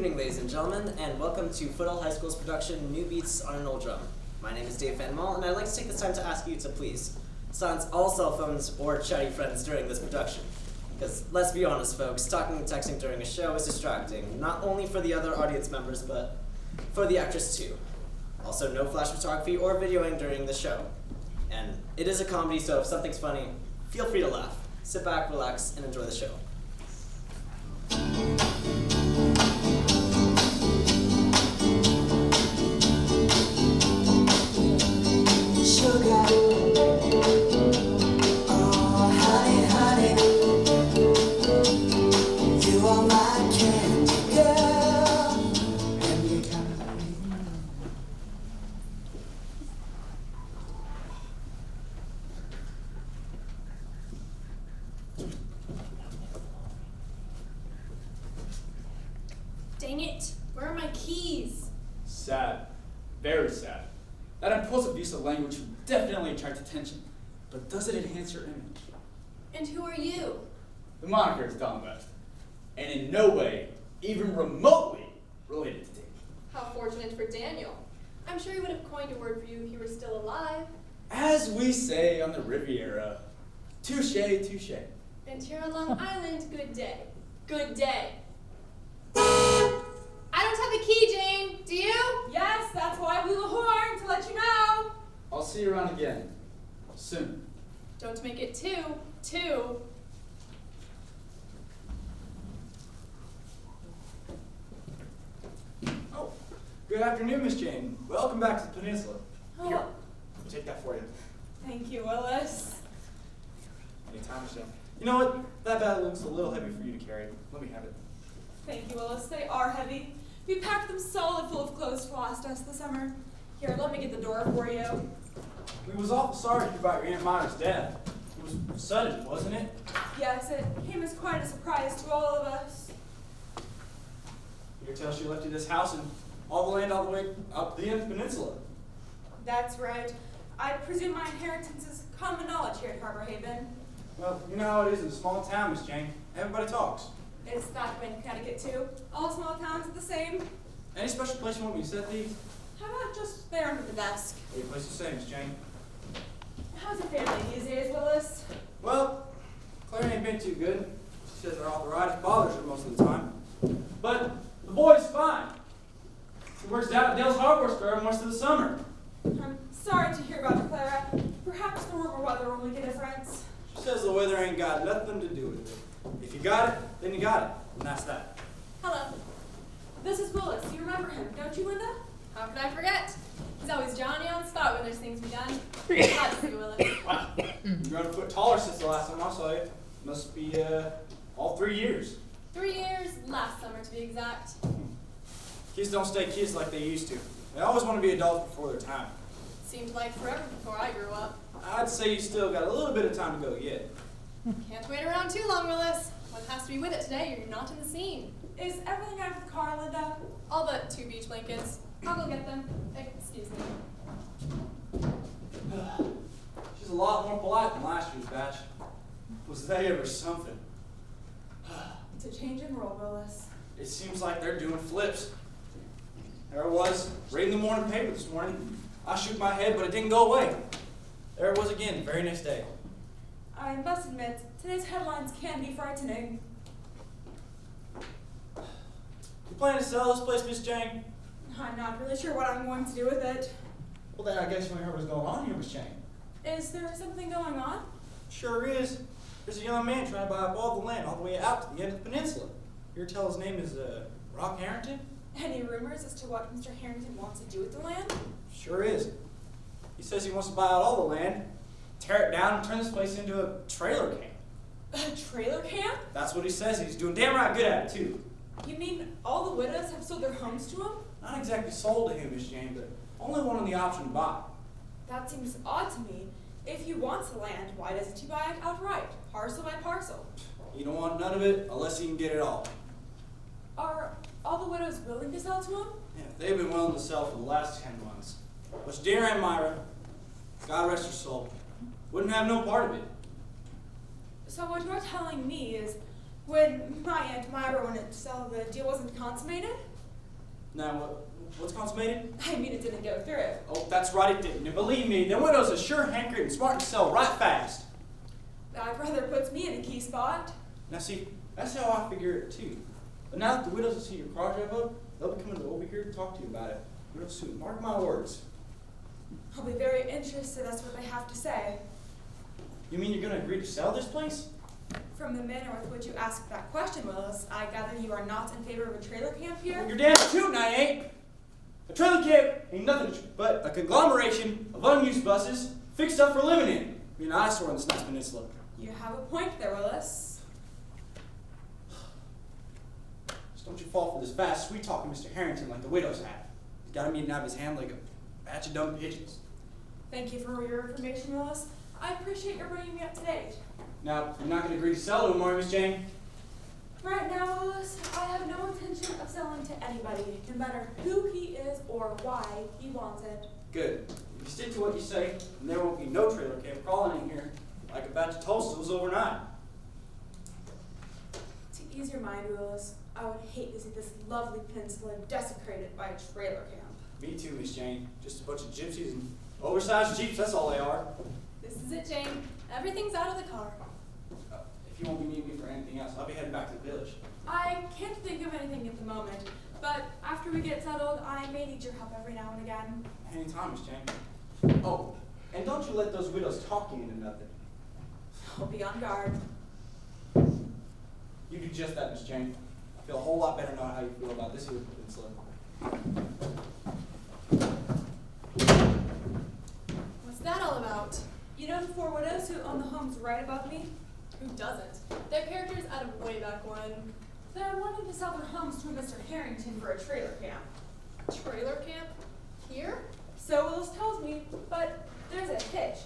evening, ladies and gentlemen, and welcome to Foothill High School's production, New Beats on an Old Drum. My name is Dave Van Mall, and I'd like to take this time to ask you to please silence all cell phones or chatty friends during this production. Because, let's be honest, folks, talking and texting during a show is distracting, not only for the other audience members, but for the actress too. Also, no flash photography or videoing during the show. And it is a comedy, so if something's funny, feel free to laugh. Sit back, relax, and enjoy the show. Dang it, where are my keys? Sad. Very sad. That impulsive use of language would definitely attract attention, but does it enhance your image? And who are you? The moniker is Don West, and in no way, even remotely, related to Dave. How fortunate for Daniel. I'm sure he would have coined a word for you if you were still alive. As we say on the Riviera, touche, touche. And here on Long Island, good day. Good day. I don't have the key, Jane. Do you? Yes, that's why I blew the horn, to let you know. I'll see you around again, soon. Don't make it two. Oh, good afternoon, Miss Jane. Welcome back to the peninsula. Oh. Here, I'll take that for you. Thank you, Willis. Anytime, Miss Jane. You know what? That bag looks a little heavy for you to carry. Let me have it. Thank you, Willis. They are heavy. We packed them solid full of clothes to last us the summer. Here, let me get the door for you. We was awful sorry to hear about your Aunt Myra's death. It was sudden, wasn't it? Yes, it came as quite a surprise to all of us. You tell she left you this house and all the land all the way up the end of the peninsula. That's right. I presume my inheritance is common knowledge here at Harbor Haven. Well, you know how it is in a small town, Miss Jane. Everybody talks. Is that way in Connecticut, too? All small towns are the same. Any special place you want me to set these? How about just there under the desk? Any place to say, Miss Jane? How's your family these days, Willis? Well, Claire ain't been too good. She says her arthritis bothers her most of the time. But the boy's fine. He works down at Dale's hardware store most of the summer. I'm sorry to hear about it, Clara. Perhaps the warmer weather will make a difference. She says the weather ain't got nothing to do with it. If you got it, then you got it. And that's that. Hello. This is Willis. You remember him, don't you, Linda? How could I forget? He's always Johnny on spot when there's things to be done. Glad to see you, Willis. Wow. You're grown a foot taller since the last time I saw you. Must be, all 3 years. 3 years, last summer to be exact. Kids don't stay kids like they used to. They always want to be adults before their time. Seemed like forever before I grew up. I'd say you still got a little bit of time to go yet. Can't wait around too long, Willis. One has to be with it today or you're not in the scene. Is everything out of the car, Linda? All but 2 beach blankets. I'll go get them. Excuse me. She's a lot more polite than last year's batch. Was they ever something? It's a change in role, Willis. It seems like they're doing flips. There I was, reading the morning paper this morning. I shook my head, but it didn't go away. There it was again, the very next day. I must admit, today's headlines can be frightening. You plan to sell this place, Miss Jane? I'm not really sure what I'm going to do with it. Well, then I guess you heard what's going on here, Miss Jane. Is there something going on? Sure is. There's a young man trying to buy up all the land all the way out to the end of the peninsula. You tell his name is, Rock Harrington? Any rumors as to what Mr. Harrington wants to do with the land? Sure is. He says he wants to buy out all the land, tear it down, and turn this place into a trailer camp. A trailer camp? That's what he says. He's doing damn right good at it, too. You mean all the widows have sold their homes to him? Not exactly sold to him, Miss Jane, but only one on the option to buy. That seems odd to me. If he wants the land, why doesn't he buy it outright, parcel by parcel? He don't want none of it unless he can get it all. Are all the widows willing to sell to him? Yeah, they've been willing to sell for the last 10 months. But dear Aunt Myra, God rest her soul, wouldn't have no part of it. So what you're telling me is, when my Aunt Myra wanted to sell, the deal wasn't consummated? Now, what's consummated? I mean, it didn't go through. Oh, that's right, it didn't. And believe me, them widows are sure hankering and smart to sell right fast. That brother puts me in a key spot. Now see, that's how I figure it too. But now that the widows will see your car drive up, they'll be coming over here to talk to you about it real soon. Mark my words. I'll be very interested as to what they have to say. You mean you're going to agree to sell this place? From the manner with which you asked that question, Willis, I gather you are not in favor of a trailer camp here? Well, you're damn tootin' I ain't. A trailer camp ain't nothing but a conglomeration of unused buses fixed up for living in. Be an eyesore on this nice peninsula. You have a point there, Willis. Just don't you fall for this fast, sweet-talking Mr. Harrington like the widows have. He's got a meeting out of his hand like a batch of dumb pigeons. Thank you for your information, Willis. I appreciate your bringing me up to date. Now, you're not going to agree to sell to him, are you, Miss Jane? Right now, Willis, I have no intention of selling to anybody, no matter who he is or why he wants it. Good. If you stick to what you say, then there won't be no trailer camp crawling in here like a batch of toasters overnight. To ease your mind, Willis, I would hate to see this lovely peninsula desecrated by a trailer camp. Me too, Miss Jane. Just a bunch of gypsies and oversized jeeps, that's all they are. This is it, Jane. Everything's out of the car. If you won't be needing me for anything else, I'll be heading back to the village. I can't think of anything at the moment, but after we get settled, I may need your help every now and again. Anytime, Miss Jane. Oh, and don't you let those widows talk you into nothing. I'll be on guard. You do just that, Miss Jane. I feel a whole lot better knowing how you feel about this here peninsula. What's that all about? You know the four widows who own the homes right above me? Who doesn't? They're characters out of way back when. They're wanting to sell their homes to Mr. Harrington for a trailer camp. Trailer camp? Here? So Willis tells me, but there's a hitch.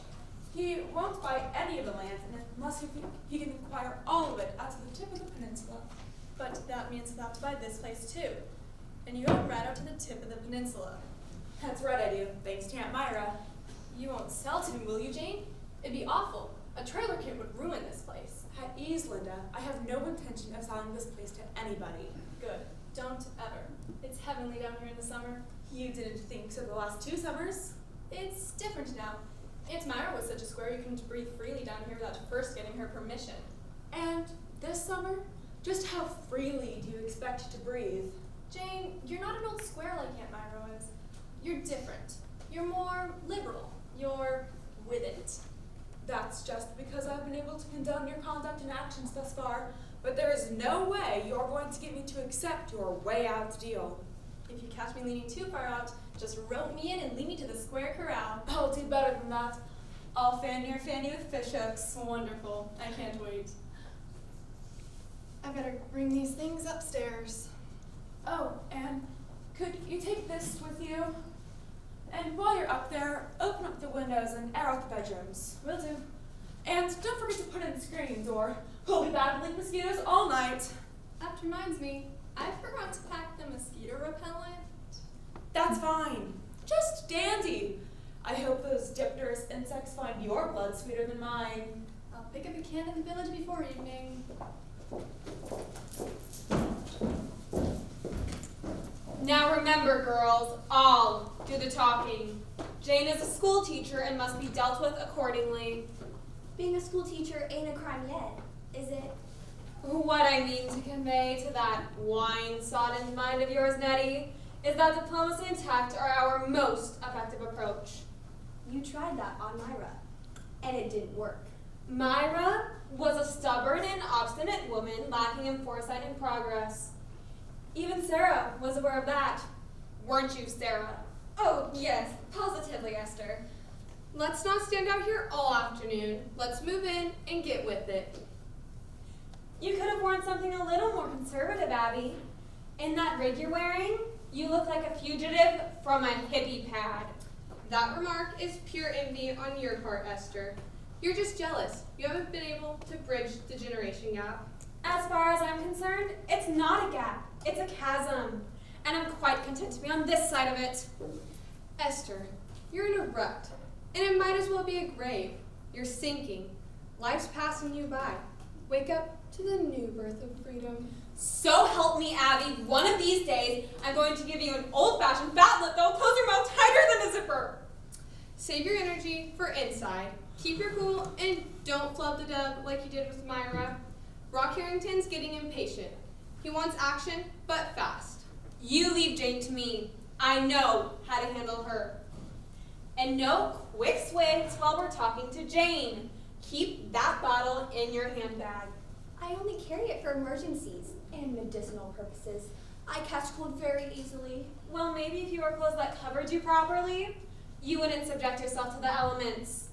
He won't buy any of the land unless he can acquire all of it out to the tip of the peninsula. But that means we'll have to buy this place too. And you own right out to the tip of the peninsula. That's right, I do, thanks to Aunt Myra. You won't sell to me, will you, Jane? It'd be awful. A trailer camp would ruin this place. At ease, Linda. I have no intention of selling this place to anybody. Good. Don't ever. It's heavenly down here in the summer. You didn't think so the last 2 summers. It's different now. Aunt Myra was such a square you couldn't breathe freely down here without first getting her permission. And this summer, just how freely do you expect to breathe? Jane, you're not an old square like Aunt Myra was. You're different. You're more liberal. You're with it. That's just because I've been able to condone your conduct and actions thus far, but there is no way you're going to get me to accept your way out deal. If you catch me leaning too far out, just rope me in and lead me to the square corral. I'll do better than that. I'll fan your fanny with fish hooks. Wonderful. I can't wait. I better bring these things upstairs. Oh, and could you take this with you? And while you're up there, open up the windows and air out the bedrooms. Will do. And don't forget to put in screens or we'll be battling mosquitoes all night. That reminds me, I forgot to pack the mosquito repellent. That's fine. Just dandy. I hope those dipterous insects find your blood sweeter than mine. I'll pick up a can in the village before evening. Now remember, girls, I'll do the talking. Jane is a school teacher and must be dealt with accordingly. Being a school teacher ain't a crime yet, is it? What I mean to convey to that wine-sodden mind of yours, Nettie, is that diplomacy and tact are our most effective approach. You tried that on Myra, and it didn't work. Myra was a stubborn and obstinate woman lacking in foresight and progress. Even Sarah was aware of that. Weren't you, Sarah? Oh, yes, positively, Esther. Let's not stand out here all afternoon. Let's move in and get with it. You could have worn something a little more conservative, Abby. In that rig you're wearing, you look like a fugitive from a hippie pad. That remark is pure envy on your part, Esther. You're just jealous. You haven't been able to bridge the generation gap. As far as I'm concerned, it's not a gap. It's a chasm. And I'm quite content to be on this side of it. Esther, you're in a rut. And it might as well be a grave. You're sinking. Life's passing you by. Wake up to the new birth of freedom. So help me, Abby, one of these days, I'm going to give you an old-fashioned fat lip that'll close your mouth tighter than a zipper. Save your energy for inside. Keep your cool and don't flub the dub like you did with Myra. Rock Harrington's getting impatient. He wants action, but fast. You leave Jane to me. I know how to handle her. And no quick swigs while we're talking to Jane. Keep that bottle in your handbag. I only carry it for emergencies and medicinal purposes. I catch cold very easily. Well, maybe if you wore clothes that covered you properly, you wouldn't subject yourself to the elements.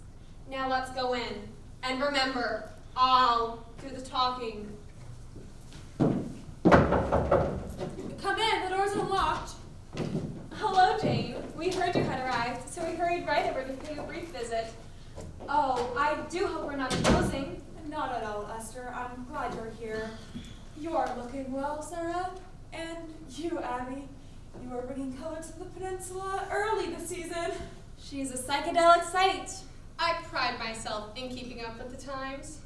Now let's go in. And remember, I'll do the talking. Come in, the door's unlocked. Hello, Jane. We heard you had arrived, so we hurried right over to pay a brief visit. Oh, I do hope we're not imposing. Not at all, Esther. I'm glad you're here. You are looking well, Sarah. And you, Abby. You are bringing color to the peninsula early this season. She's a psychedelic sight. I pride myself in keeping up with the times.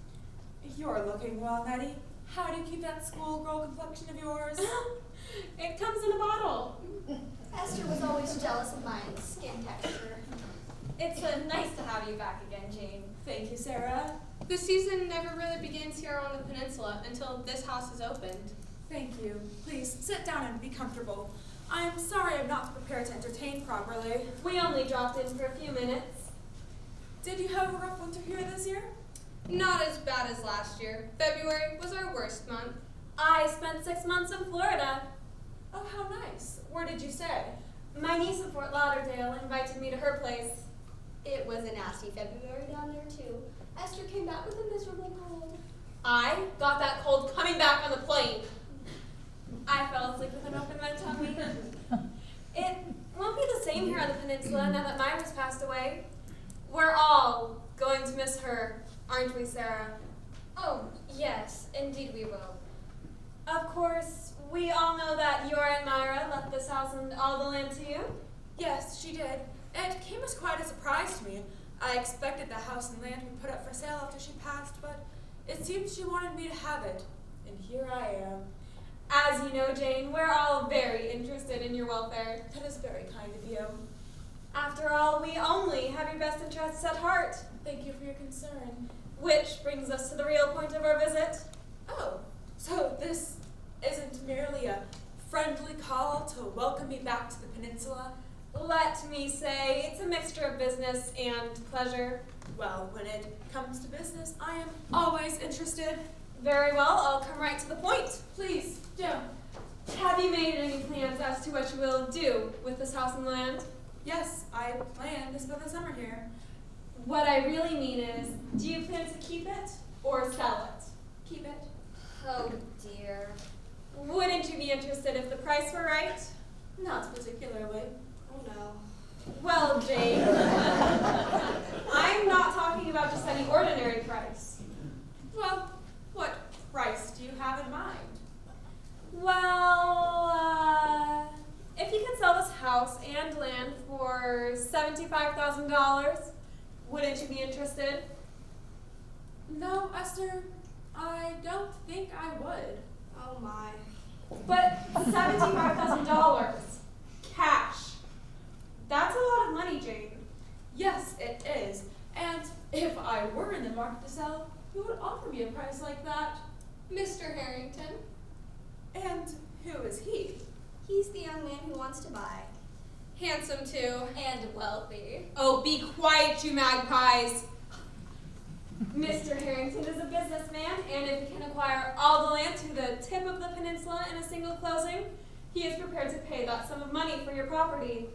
You're looking well, Nettie. How do you keep that schoolgirl complexion of yours? It comes in a bottle. Esther was always jealous of my skin texture. It's nice to have you back again, Jane. Thank you, Sarah. The season never really begins here on the peninsula until this house is opened. Thank you. Please sit down and be comfortable. I'm sorry I'm not prepared to entertain properly. We only dropped in for a few minutes. Did you have a rough winter here this year? Not as bad as last year. February was our worst month. I spent 6 months in Florida. Oh, how nice. Where did you stay? My niece in Fort Lauderdale invited me to her place. It was a nasty February down there, too. Esther came back with a miserable cold. I got that cold coming back on the plane. I fell asleep with an open red tummy. It won't be the same here on the peninsula now that Myra's passed away. We're all going to miss her, aren't we, Sarah? Oh, yes, indeed we will. Of course, we all know that your Aunt Myra left this house and all the land to you. Yes, she did. It came as quite a surprise to me. I expected the house and land to be put up for sale after she passed, but it seems she wanted me to have it. And here I am. As you know, Jane, we're all very interested in your welfare. That is very kind of you. After all, we only have your best interests at heart. Thank you for your concern. Which brings us to the real point of our visit. Oh, so this isn't merely a friendly call to welcome me back to the peninsula? Let me say, it's a mixture of business and pleasure. Well, when it comes to business, I am always interested. Very well, I'll come right to the point. Please, do. Have you made any plans as to what you will do with this house and land? Yes, I plan to spend the summer here. What I really mean is, do you plan to keep it or sell it? Keep it. Oh, dear. Wouldn't you be interested if the price were right? Not particularly. Oh, no. Well, Jane, I'm not talking about just any ordinary price. Well, what price do you have in mind? Well, if you could sell this house and land for $75,000, wouldn't you be interested? No, Esther, I don't think I would. Oh, my. But $75,000, cash. That's a lot of money, Jane. Yes, it is. And if I were in the market to sell, who would offer me a price like that? Mr. Harrington. And who is he? He's the young man who wants to buy. Handsome, too. And wealthy. Oh, be quiet, you magpies. Mr. Harrington is a businessman, and if he can acquire all the land to the tip of the peninsula in a single closing, he is prepared to pay that sum of money for your property.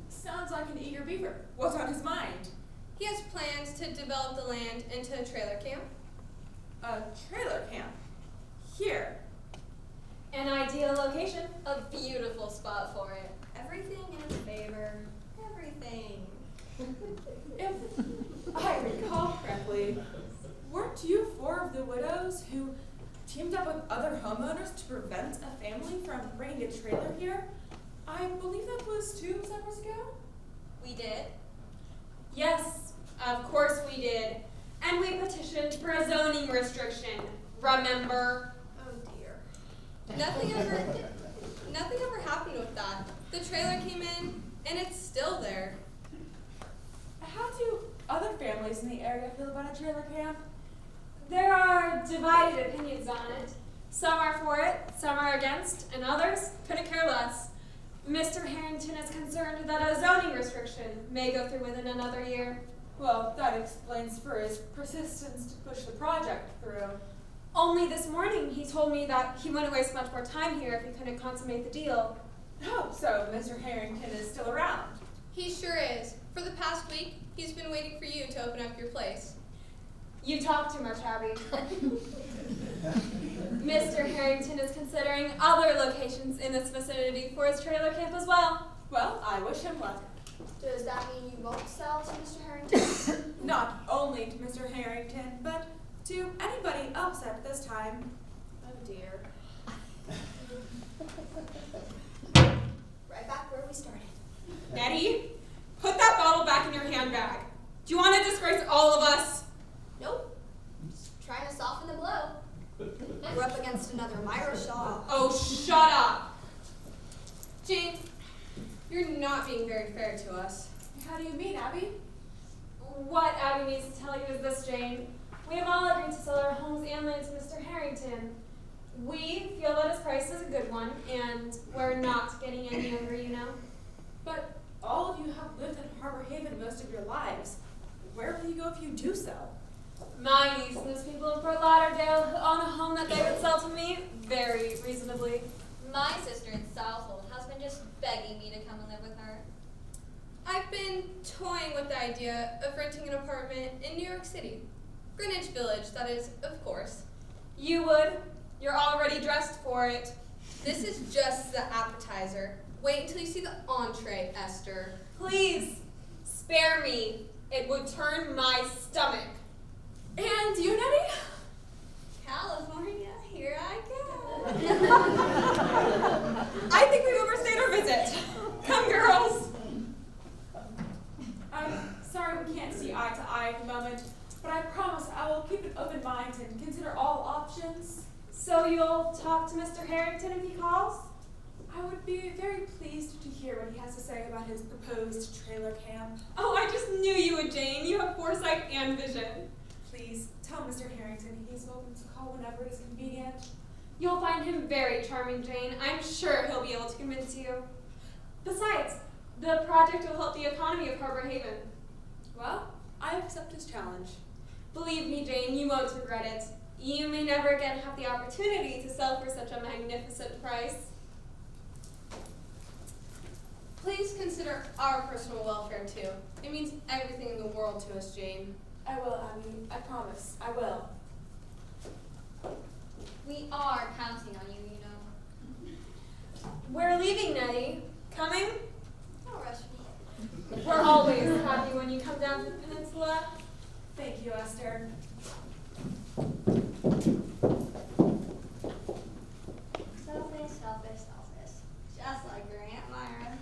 Sounds like an eager beaver. What's on his mind? He has plans to develop the land into a trailer camp. A trailer camp. Here. An ideal location. A beautiful spot for it. Everything in his favor. Everything. If I recall correctly, weren't you four of the widows who teamed up with other homeowners to prevent a family from bringing a trailer here? I believe that was 2 summers ago. We did? Yes, of course we did. And we petitioned for a zoning restriction. Remember? Oh, dear. Nothing ever happened with that. The trailer came in, and it's still there. How do other families in the area feel about a trailer camp? There are divided opinions on it. Some are for it, some are against, and others couldn't care less. Mr. Harrington is concerned that a zoning restriction may go through within another year. Well, that explains for his persistence to push the project through. Only this morning he told me that he wouldn't waste much more time here if he couldn't consummate the deal. Oh, so Mr. Harrington is still around. He sure is. For the past week, he's been waiting for you to open up your place. You talk too much, Abby. Mr. Harrington is considering other locations in this vicinity for his trailer camp as well. Well, I wish him luck. Does that mean you won't sell to Mr. Harrington? Not only to Mr. Harrington, but to anybody else at this time. Oh dear. Right back where we started. Nettie, put that bottle back in your handbag. Do you want to disgrace all of us? Nope. Just trying to soften the blow. We're up against another Myra Shaw. Oh, shut up. Jane, you're not being very fair to us. How do you mean, Abby? What Abby needs to tell you is this, Jane. We have all agreed to sell our homes and land to Mr. Harrington. We feel that his price is a good one, and we're not getting any younger, you know. But all of you have lived in Harbor Haven most of your lives. Where will you go if you do so? My niece and those people in Fort Lauderdale who own a home that they would sell to me very reasonably. My sister in Southhold has been just begging me to come and live with her. I've been toying with the idea of renting an apartment in New York City. Greenwich Village, that is, of course. You would. You're already dressed for it. This is just the appetizer. Wait until you see the entree, Esther. Please, spare me. It would turn my stomach. And you, Nettie? California, here I go. I think we've overstayed our visit. Come, girls. I'm sorry we can't see eye to eye at the moment, but I promise I will keep an open mind and consider all options. So you'll talk to Mr. Harrington if he calls? I would be very pleased to hear what he has to say about his proposed trailer camp. Oh, I just knew you would, Jane. You have foresight and vision. Please tell Mr. Harrington he's welcome to call whenever it is convenient. You'll find him very charming, Jane. I'm sure he'll be able to convince you. Besides, the project will help the economy of Harbor Haven. Well, I accept his challenge. Believe me, Jane, you won't regret it. You may never again have the opportunity to sell for such a magnificent price. Please consider our personal welfare, too. It means everything in the world to us, Jane. I will, Abby. I promise. I will. We are counting on you, you know. We're leaving, Nettie. Coming? Don't rush me. We're always happy when you come down to the peninsula. Thank you, Esther. Selfish, selfish, selfish. Just like your Aunt Myra.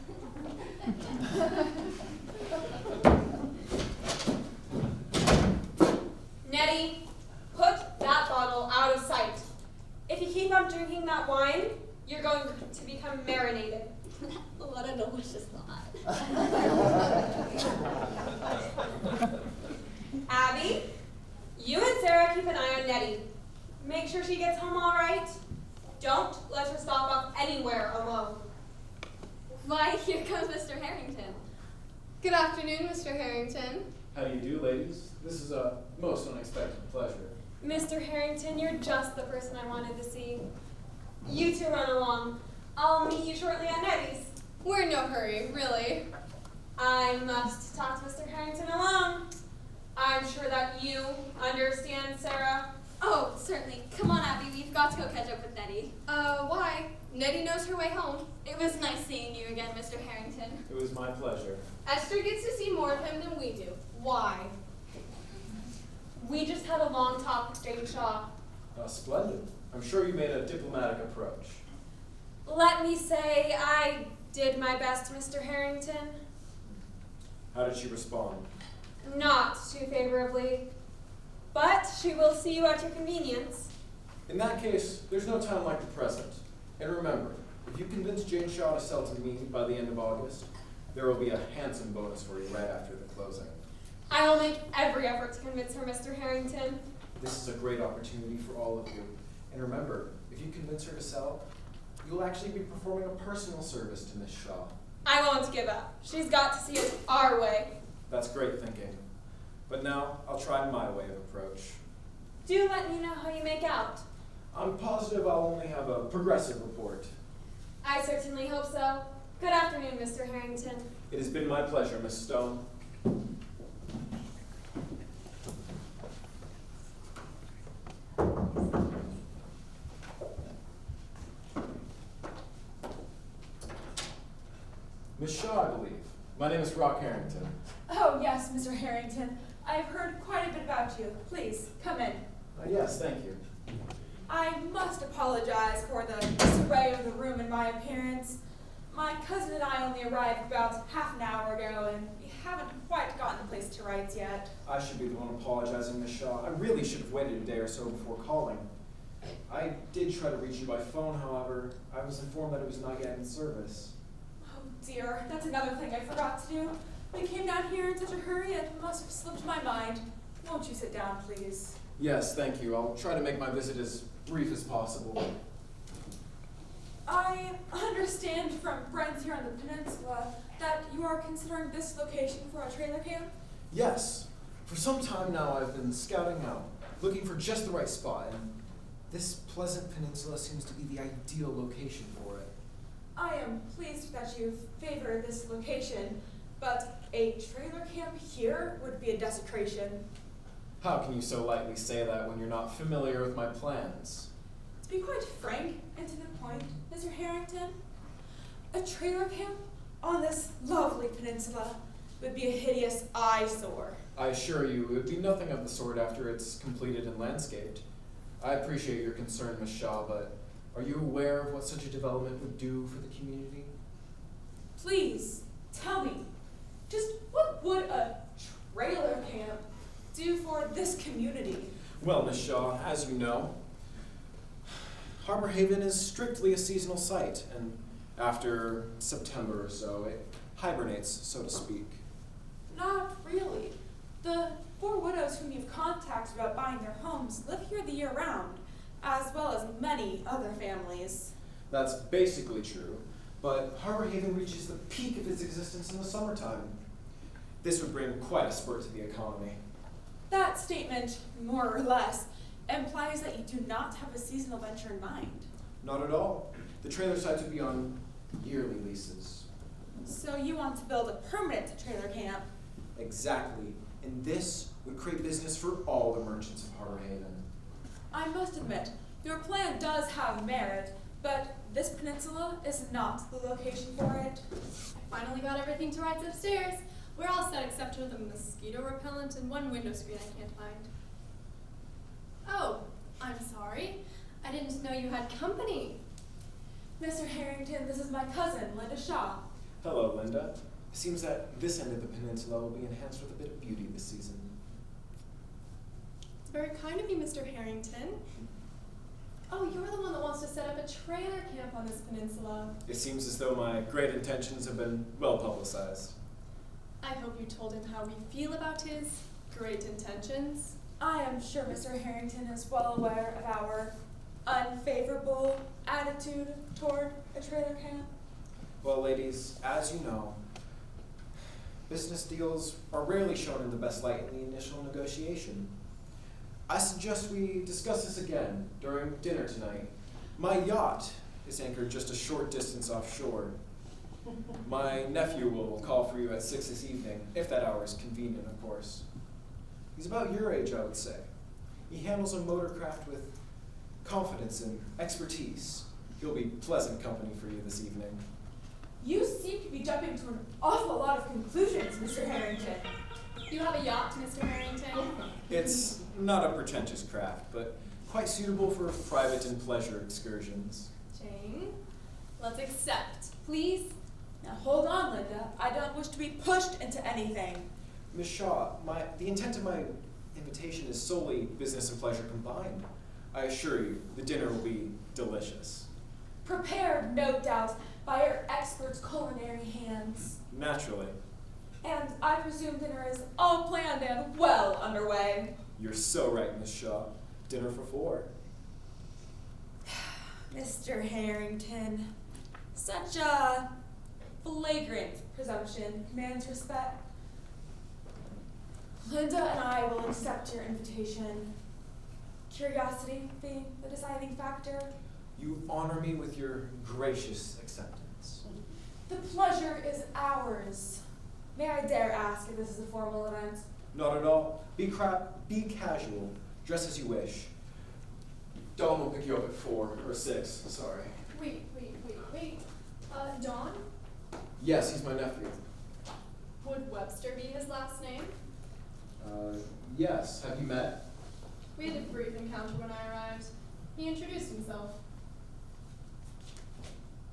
Nettie, put that bottle out of sight. If you keep on drinking that wine, you're going to become marinated. What a delicious thought. Abby, you and Sarah keep an eye on Nettie. Make sure she gets home all right. Don't let her stop off anywhere alone. Why, here comes Mr. Harrington. Good afternoon, Mr. Harrington. How do you do, ladies? This is a most unexpected pleasure. Mr. Harrington, you're just the person I wanted to see. You two run along. I'll meet you shortly at Nettie's. We're in no hurry, really. I must talk to Mr. Harrington alone. I'm sure that you understand, Sarah. Oh, certainly. Come on, Abby. We've got to go catch up with Nettie. Why? Nettie knows her way home. It was nice seeing you again, Mr. Harrington. It was my pleasure. Esther gets to see more of him than we do. Why? We just had a long talk with Jane Shaw. Splendid. I'm sure you made a diplomatic approach. Let me say I did my best, Mr. Harrington. How did she respond? Not too favorably. But she will see you at your convenience. In that case, there's no time like the present. And remember, if you convince Jane Shaw to sell to me by the end of August, there will be a handsome bonus for you right after the closing. I will make every effort to convince her, Mr. Harrington. This is a great opportunity for all of you. And remember, if you convince her to sell, you'll actually be performing a personal service to Miss Shaw. I won't give up. She's got to see it our way. That's great thinking. But now, I'll try my way of approach. Do let me know how you make out. I'm positive I'll only have a progressive report. I certainly hope so. Good afternoon, Mr. Harrington. It has been my pleasure, Miss Stone. Miss Shaw, I believe. My name is Rock Harrington. Oh, yes, Mr. Harrington. I've heard quite a bit about you. Please, come in. Yes, thank you. I must apologize for the disarray of the room and my appearance. My cousin and I only arrived about half an hour ago, and we haven't quite gotten the place to rights yet. I should be the one apologizing, Miss Shaw. I really should have waited a day or so before calling. I did try to reach you by phone, however. I was informed that it was not yet in service. Oh dear, that's another thing I forgot to do. We came down here in such a hurry, it must have slipped my mind. Won't you sit down, please? Yes, thank you. I'll try to make my visit as brief as possible. I understand from friends here on the peninsula that you are considering this location for a trailer camp? Yes. For some time now, I've been scouting out, looking for just the right spot, and this pleasant peninsula seems to be the ideal location for it. I am pleased that you favor this location, but a trailer camp here would be a desecration. How can you so lightly say that when you're not familiar with my plans? To be quite frank and to the point, Mr. Harrington, a trailer camp on this lovely peninsula would be a hideous eyesore. I assure you, it would be nothing of the sort after it's completed and landscaped. I appreciate your concern, Miss Shaw, but are you aware of what such a development would do for the community? Please, tell me, just what would a trailer camp do for this community? Well, Miss Shaw, as you know, Harbor Haven is strictly a seasonal site, and after September or so, it hibernates, so to speak. Not really. The 4 widows whom you've contacted about buying their homes live here the year round, as well as many other families. That's basically true, but Harbor Haven reaches the peak of its existence in the summertime. This would bring quite a spurt to the economy. That statement, more or less, implies that you do not have a seasonal venture in mind. Not at all. The trailer sites would be on yearly leases. So you want to build a permanent trailer camp? Exactly. And this would create business for all the merchants of Harbor Haven. I must admit, your plan does have merit, but this peninsula is not the location for it. I finally got everything to rights upstairs. We're all set except for the mosquito repellent and one window screen I can't find. Oh, I'm sorry. I didn't know you had company. Mr. Harrington, this is my cousin, Linda Shaw. Hello, Linda. It seems that this end of the peninsula will be enhanced with a bit of beauty this season. It's very kind of you, Mr. Harrington. Oh, you're the one that wants to set up a trailer camp on this peninsula. It seems as though my great intentions have been well publicized. I hope you told him how we feel about his great intentions. I am sure Mr. Harrington is well aware of our unfavorable attitude toward a trailer camp. Well, ladies, as you know, business deals are rarely shown in the best light in the initial negotiation. I suggest we discuss this again during dinner tonight. My yacht is anchored just a short distance offshore. My nephew will call for you at 6 this evening, if that hour is convenient, of course. He's about your age, I would say. He handles a motorcraft with confidence and expertise. He'll be pleasant company for you this evening. You seem to be jumping to an awful lot of conclusions, Mr. Harrington. You have a yacht, Mr. Harrington? It's not a pretentious craft, but quite suitable for private and pleasure excursions. Jane, let's accept, please. Now hold on, Linda. I don't wish to be pushed into anything. Miss Shaw, the intent of my invitation is solely business and pleasure combined. I assure you, the dinner will be delicious. prepared, no doubt, by our expert's culinary hands. Naturally. And I presume dinner is all planned and well underway. You're so right, Miss Shaw. Dinner for 4. Mr. Harrington, such a flagrant presumption commands respect. Linda and I will accept your invitation. Curiosity being the deciding factor. You honor me with your gracious acceptance. The pleasure is ours. May I dare ask if this is a formal event? Not at all. Be casual. Dress as you wish. Dawn will pick you up at 4 or 6. Sorry. Wait. Don? Yes, he's my nephew. Would Webster be his last name? Yes. Have you met? We had a brief encounter when I arrived. He introduced himself.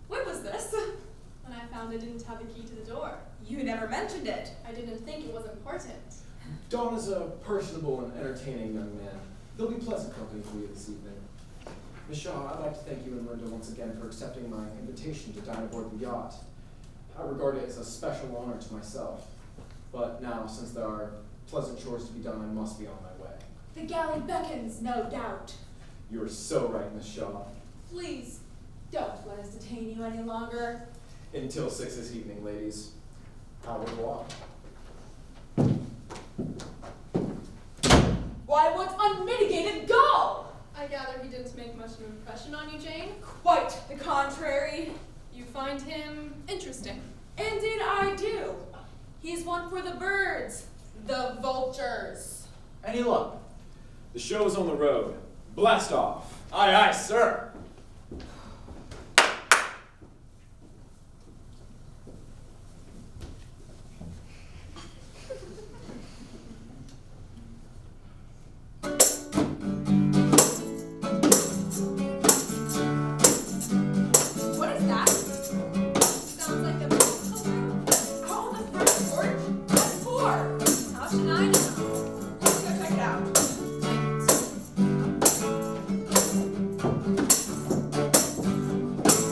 When was this? When I found I didn't have a key to the door. You never mentioned it. I didn't think it was important. Dawn is a personable and entertaining young man. He'll be pleasant company for you this evening. Miss Shaw, I'd like to thank you and Linda once again for accepting my invitation to dine aboard the yacht. I regard it as a special honor to myself. But now, since there are pleasant chores to be done, I must be on my way. The galley beckons, no doubt. You are so right, Miss Shaw. Please, don't let us detain you any longer. Until 6 this evening, ladies. Au revoir. Why, what unmitigated gall! I gather he didn't make much of an impression on you, Jane. Quite the contrary. You find him interesting. Indeed I do. He's one for the birds, the vultures. Any luck? The show's on the road. Blast off. Aye, aye, sir. What is that? Sounds like a musical room. Out on the front porch? What for? How should I know? Let's go check it out.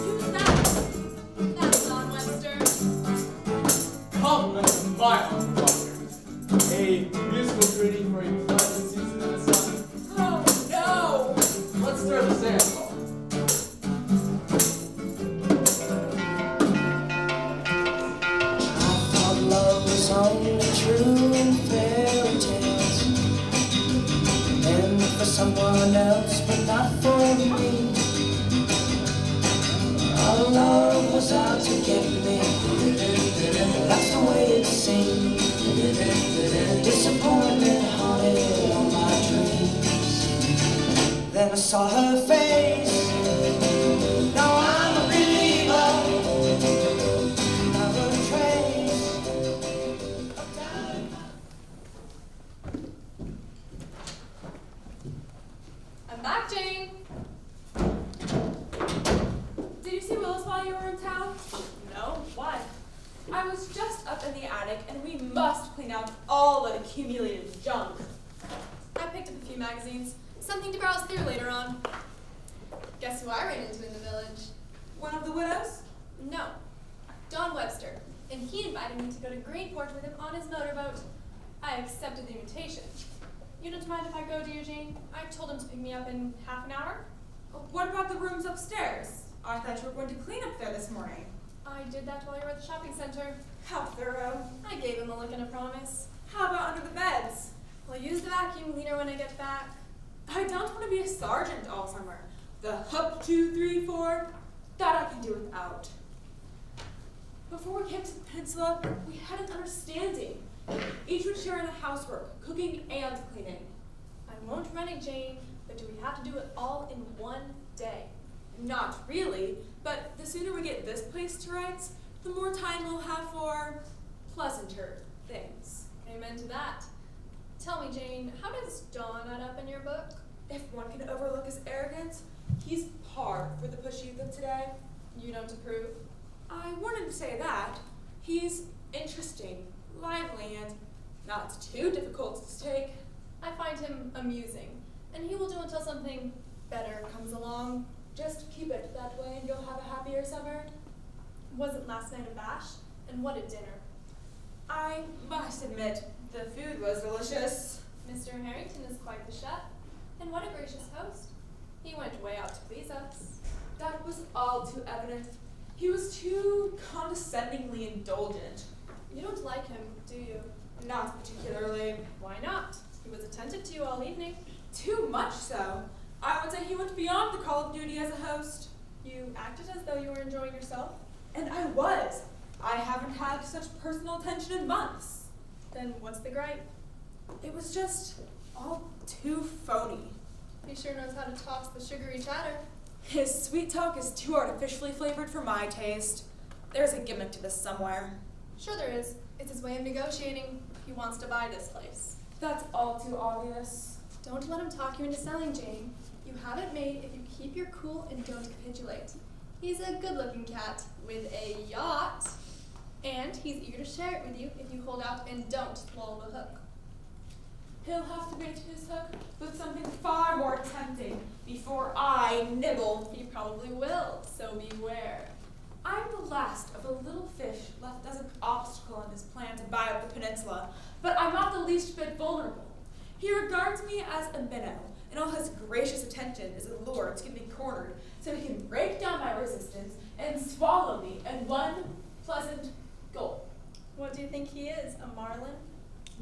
Who's that? That's Don Webster. Compliment to my Uncle Buster. A musical greeting for a pleasant season in the sun. Oh no! Let's stir the sand, Paul. I thought love was only true in fairy tales, and for someone else, but not for me. Our love was out to get me. That's the way it seemed. Disappointment haunted all my dreams. Then I saw her face. Now I'm a believer. Not a trace of doubt. I'm back, Jane. Did you see Willis while you were in town? No, why? I was just up in the attic and we must clean out all the accumulated junk. I picked up a few magazines. Something to browse through later on. Guess who I ran into in the village? One of the widows? No. Don Webster. And he invited me to go to Greenport with him on his motorboat. I accepted the invitation. You don't mind if I go, do you, Jane? I told him to pick me up in half an hour. What about the rooms upstairs? I thought you were going to clean up there this morning. I did that while you were at the shopping center. How thorough. I gave him a look and a promise. How about under the beds? I'll use the vacuum cleaner when I get back. I don't want to be a sergeant all summer. The hup 2, 3, 4, that I can do without. Before we came to the peninsula, we had an understanding. Each would share in the housework, cooking and cleaning. I won't run it, Jane, but do we have to do it all in one day? Not really, but the sooner we get this place to rights, the more time we'll have for pleasanter things. Amen to that. Tell me, Jane, how does Don add up in your book? If one can overlook his arrogance, he's par for the pushy youth of today. You don't approve? I wanted to say that. He's interesting, lively, and not too difficult to take. I find him amusing, and he will do until something better comes along. Just keep it that way and you'll have a happier summer. Wasn't last night a bash? And what a dinner. I must admit, the food was delicious. Mr. Harrington is quite the chef. And what a gracious host. He went way out to please us. That was all too evident. He was too condescendingly indulgent. You don't like him, do you? Not particularly. Why not? He was attentive to you all evening. Too much so. I would say he went beyond the call of duty as a host. You acted as though you were enjoying yourself. And I was. I haven't had such personal attention in months. Then what's the gripe? It was just all too phony. He sure knows how to toss the sugary chatter. His sweet talk is too artificially flavored for my taste. There's a gimmick to this somewhere. Sure there is. It's his way of negotiating. He wants to buy this place. That's all too obvious. Don't let him talk you into selling, Jane. You have it made if you keep your cool and don't capitulate. He's a good-looking cat with a yacht, and he's eager to share it with you if you hold out and don't swallow the hook. He'll have to bait his hook with something far more tempting before I nibble. He probably will, so beware. I'm the last of the little fish left as an obstacle in his plan to buy up the peninsula, but I'm not the least bit vulnerable. He regards me as a minnow, and all his gracious attention is a lure to get me cornered so he can break down my resistance and swallow me in one pleasant gulp. What do you think he is, a marlin?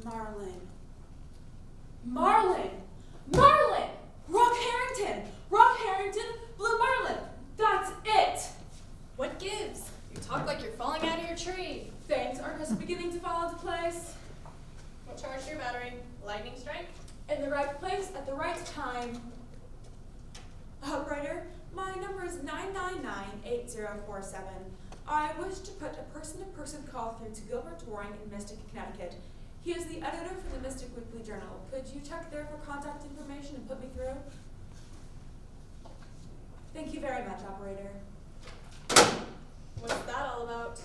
Marlin. Marlin! Marlin! Rock Harrington! Rock Harrington, Blue Marlin! That's it! What gives? You talk like you're falling out of your tree. Things are just beginning to fall into place. What charge your battery? Lightning strike? In the right place at the right time. Operator, my number is 999-8047. I wish to put a person-to-person call through to Gilbert Waring in Mystic, Connecticut. He is the editor for the Mystic Weekly Journal. Could you check there for contact information and put me through? Thank you very much, operator. What's that all about?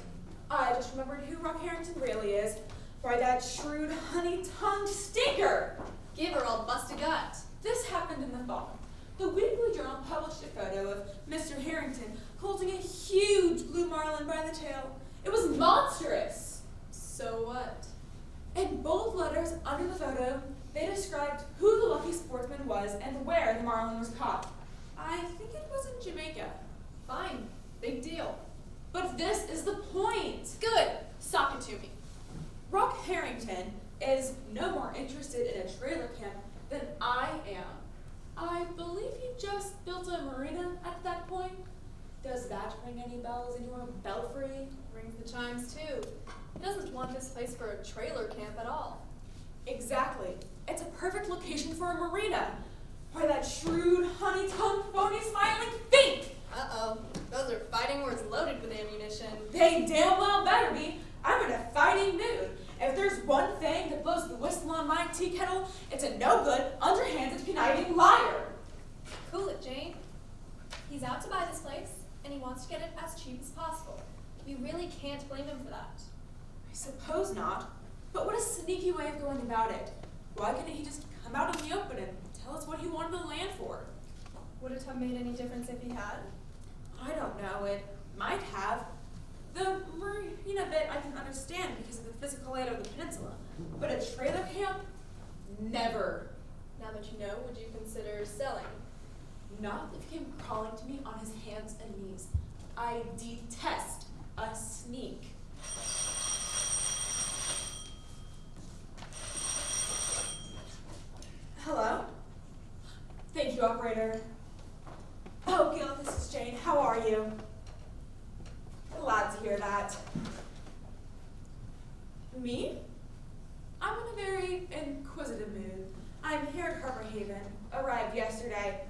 I just remembered who Rock Harrington really is. Why, that shrewd, honey-tongued stinker! Give her, I'll bust a gut. This happened in the fall. The Weekly Journal published a photo of Mr. Harrington holding a huge blue marlin by the tail. It was monstrous! So what? In bold letters under the photo, they described who the lucky sportsman was and where the marlin was caught. I think it was in Jamaica. Fine. Big deal. But this is the point! Good. Sock it to me. Rock Harrington is no more interested in a trailer camp than I am. I believe he just built a marina at that point. Does that ring any bells in your belfry? Rings the chimes too. He doesn't want this place for a trailer camp at all. Exactly. It's a perfect location for a marina. Why, that shrewd, honey-tongued, phony smiling fink! Uh-oh. Those are fighting words loaded with ammunition. They damn well better be. I'm in a fighting mood. If there's one thing that blows the whistle on my tea kettle, it's a no-good, underhanded, conniving liar. Cool it, Jane. He's out to buy this place, and he wants to get it as cheap as possible. You really can't blame him for that. I suppose not. But what a sneaky way of going about it. Why couldn't he just come out in the open and tell us what he wanted the land for? Would it have made any difference if he had? I don't know. It might have. The marina bit I can understand because of the physical layout of the peninsula. But a trailer camp? Never. Now that you know, would you consider selling? Not if he came crawling to me on his hands and knees. I detest a sneak. Hello? Thank you, operator. Oh, Gil, this is Jane. How are you? Glad to hear that. Me? I'm in a very inquisitive mood. I'm here at Harbor Haven. Arrived yesterday.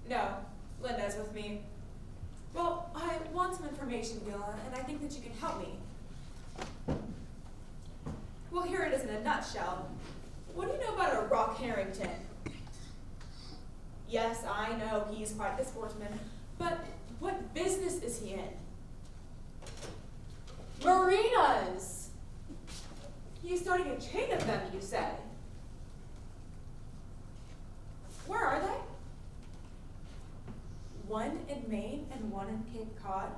No, Linda's with me. Well, I want some information, Gila, and I think that you can help me. Well, here it is in a nutshell. What do you know about a Rock Harrington? Yes, I know he's quite the sportsman, but what business is he in? Marinas! He's starting a chain of them, you say? Where are they? in Maine and one in Cape Cod?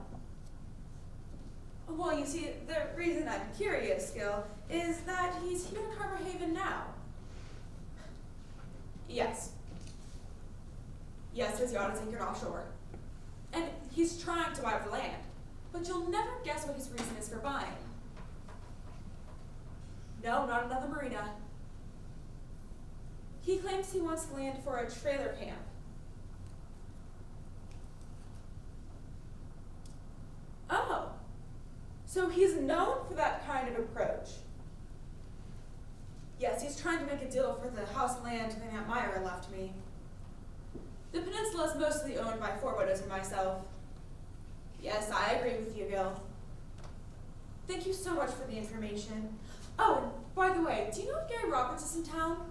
Well, you see, the reason I'm curious, Gil, is that he's here in Harbor Haven now. Yes. Yes, his yacht is anchored offshore. And he's trying to buy the land. But you'll never guess what his reason is for buying. No, not another marina. He claims he wants land for a trailer camp. Oh. So he's known for that kind of approach. Yes, he's trying to make a deal for the house and land that Aunt Myra left me. The peninsula is mostly owned by four widows and myself. Yes, I agree with you, Gil. Thank you so much for the information. Oh, and by the way, do you know if Gary Roberts is in town?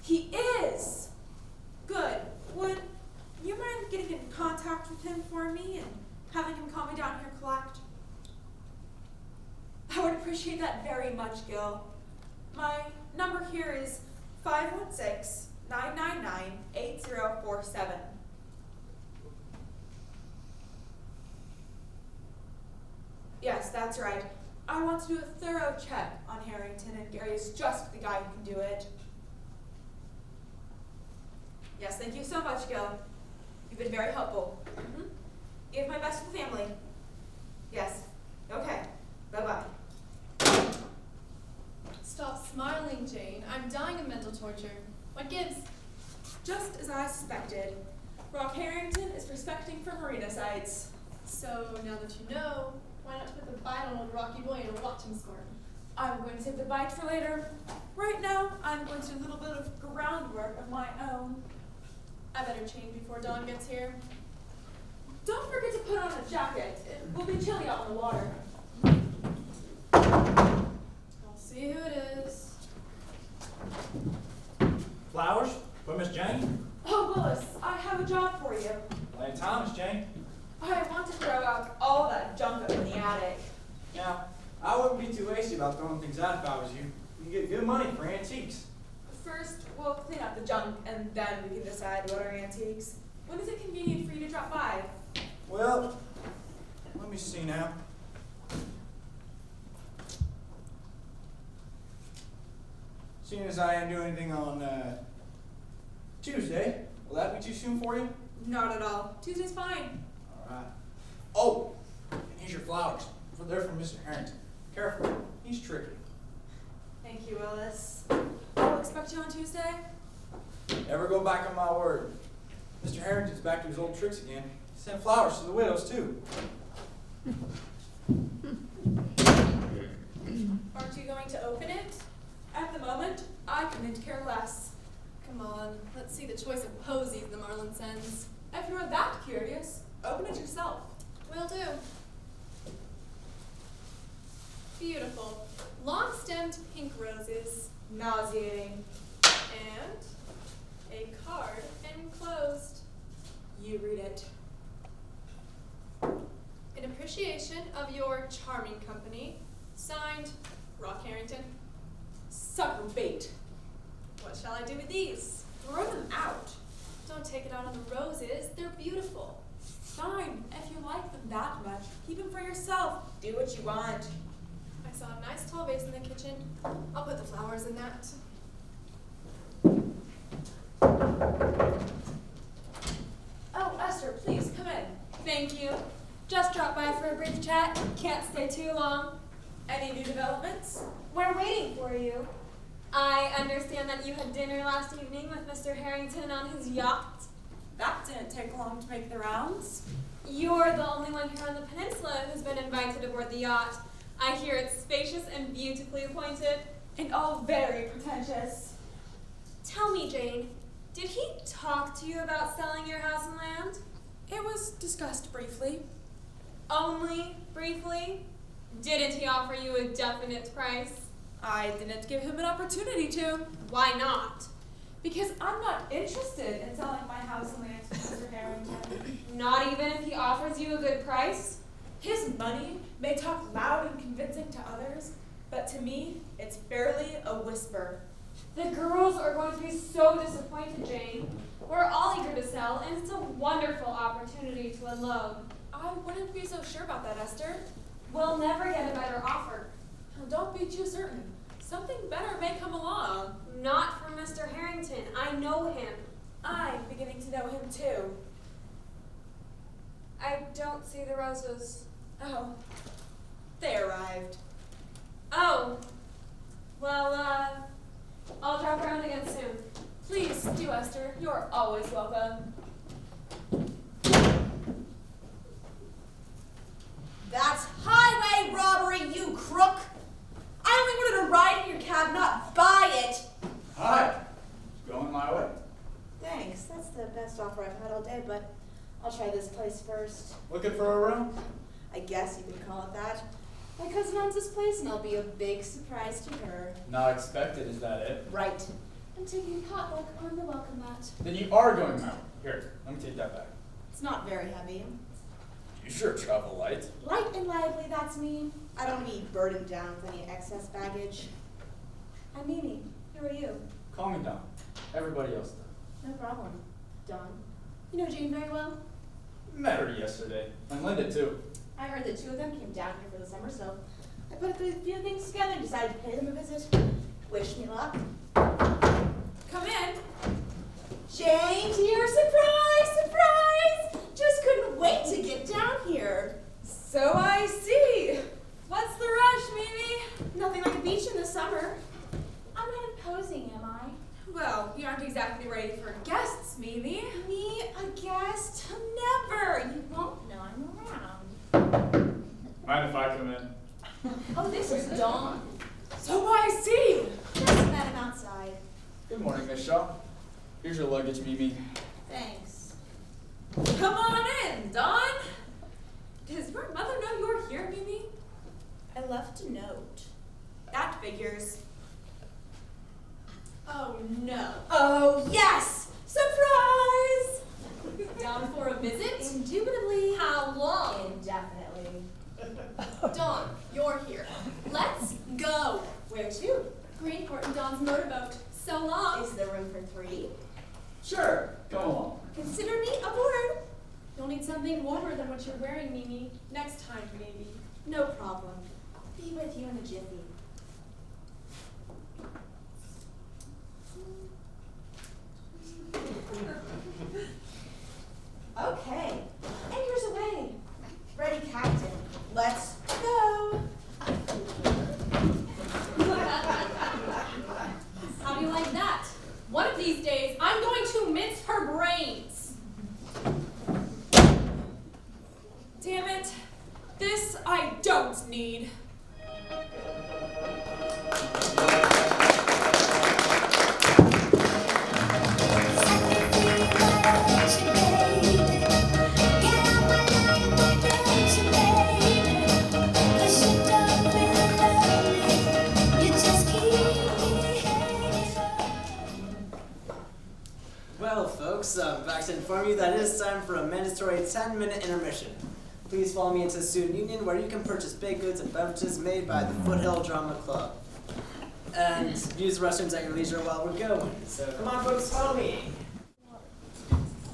He is! Good. Would you mind getting in contact with him for me and having him call me down here collect? I would appreciate that very much, Gil. My number here is 516-999-8047. Yes, that's right. I want to do a thorough check on Harrington, and Gary is just the guy who can do it. Yes, thank you so much, Gil. You've been very helpful. Give my best to the family. Yes. Okay. Bye-bye. Stop smiling, Jane. I'm dying of mental torture. What gives? Just as I suspected, Rock Harrington is prospecting for marina sites. So, now that you know, why not put the bite on old Rocky Boy and watch him squirt? I'm going to save the bite for later. Right now, I'm going to do a little bit of groundwork of my own. I better change before Dawn gets here. Don't forget to put on a jacket. It will be chilly out in the water. I'll see who it is. Flowers for Miss Jane? Oh, Willis, I have a job for you. Lane Thomas, Jane. I want to throw out all that junk up in the attic. Now, I wouldn't be too hasty about throwing things out if I was you. You can get good money for antiques. First, we'll clean up the junk, and then we can decide what are antiques. When is it convenient for you to drop by? Well, let me see now. Seeing as I didn't do anything on Tuesday, will that be too soon for you? Not at all. Tuesday's fine. All right. Oh, and here's your flowers. They're from Mr. Harrington. Careful, he's tricky. Thank you, Willis. I'll expect you on Tuesday. Never go back on my word. Mr. Harrington's back to his old tricks again. He sent flowers to the widows, too. Aren't you going to open it? At the moment, I couldn't care less. Come on, let's see the choice of posies the Marlin sends. If you're that curious, open it yourself. Will do. Beautiful. Long-stemmed pink roses. Nauseating. And a card enclosed. You read it. In appreciation of your charming company, signed, Rock Harrington. Sucker bait. What shall I do with these? Throw them out. Don't take it out on the roses. They're beautiful. Fine. If you like them that much, keep them for yourself. Do what you want. I saw a nice tall vase in the kitchen. I'll put the flowers in that. Oh, Esther, please come in. Thank you. Just dropped by for a brief chat. Can't stay too long. Any new developments? We're waiting for you. I understand that you had dinner last evening with Mr. Harrington on his yacht. That didn't take long to make the rounds. You're the only one here on the peninsula who's been invited aboard the yacht. I hear it's spacious and beautifully appointed. And all very pretentious. Tell me, Jane, did he talk to you about selling your house and land? It was discussed briefly. Only briefly? Didn't he offer you a definite price? I didn't give him an opportunity to. Why not? Because I'm not interested in selling my house and land to Mr. Harrington. Not even if he offers you a good price? His money may talk loud and convincing to others, but to me, it's barely a whisper. The girls are going to be so disappointed, Jane. We're all eager to sell, and it's a wonderful opportunity to unload. I wouldn't be so sure about that, Esther. We'll never get a better offer. Now, don't be too certain. Something better may come along. Not from Mr. Harrington. I know him. I'm beginning to know him too. I don't see the roses. Oh, they arrived. Oh. Well, I'll drop around again soon. Please do, Esther. You're always welcome. That's highway robbery, you crook! I only wanted to ride in your cab, not buy it! Hi. Going my way. Thanks, that's the best offer I've had all day, but I'll try this place first. Looking for a room? I guess you could call it that. My cousin owns this place, and I'll be a big surprise to her. Not expected, is that it? Right. I'm taking potluck on the welcome mat. Then you are going my way. Here, let me take that back. It's not very heavy. You sure travel light. Light and lively, that's me. I don't want to be burdened down with any excess baggage. I'm Mimi. Who are you? Call me Don. Everybody else does. No problem. Dawn. You know Jane very well. Met her yesterday. And Linda too. I heard the two of them came down here for the summer, so I put a few things together and decided to pay them a visit. Wish me luck. Come in. Jane, dear, surprise, surprise! Just couldn't wait to get down here. So I see. What's the rush, Mimi? Nothing like a beach in the summer. I'm not imposing, am I? Well, you aren't exactly ready for guests, Mimi. Me, a guest? Never. You won't know I'm around. Mind if I come in? Oh, this is Dawn. So I see. Just met him outside. Good morning, Miss Shaw. Here's your luggage, Mimi. Thanks. Come on in, Dawn. Does your mother know you're here, Mimi? I left a note. That figures. Oh no. Oh, yes! Surprise! Down for a visit? Indubitably. How long? Indefinitely. Dawn, you're here. Let's go. Where to? Greenport and Dawn's motorboat. So long. Is there room for three? Sure, come along. Consider me aboard. You'll need something warmer than what you're wearing, Mimi. Next time, maybe. No problem. Be with you in a jiffy. Okay, anchors away. Ready, Captain. Let's go. How do you like that? One of these days, I'm going to mince her brains. Damn it. This I don't need. Well, folks, I'm back to inform you that it is time for a mandatory 10-minute intermission. Please follow me into the Student Union, where you can purchase baked goods and beverages made by the Foothill Drama Club. And use the restrooms at your leisure while we're going. So come on, folks, follow me.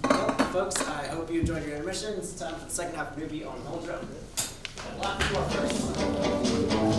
Well, folks, I hope you enjoyed your intermission. It's time for the second half of Newbie on Old Drum. And lock the door first.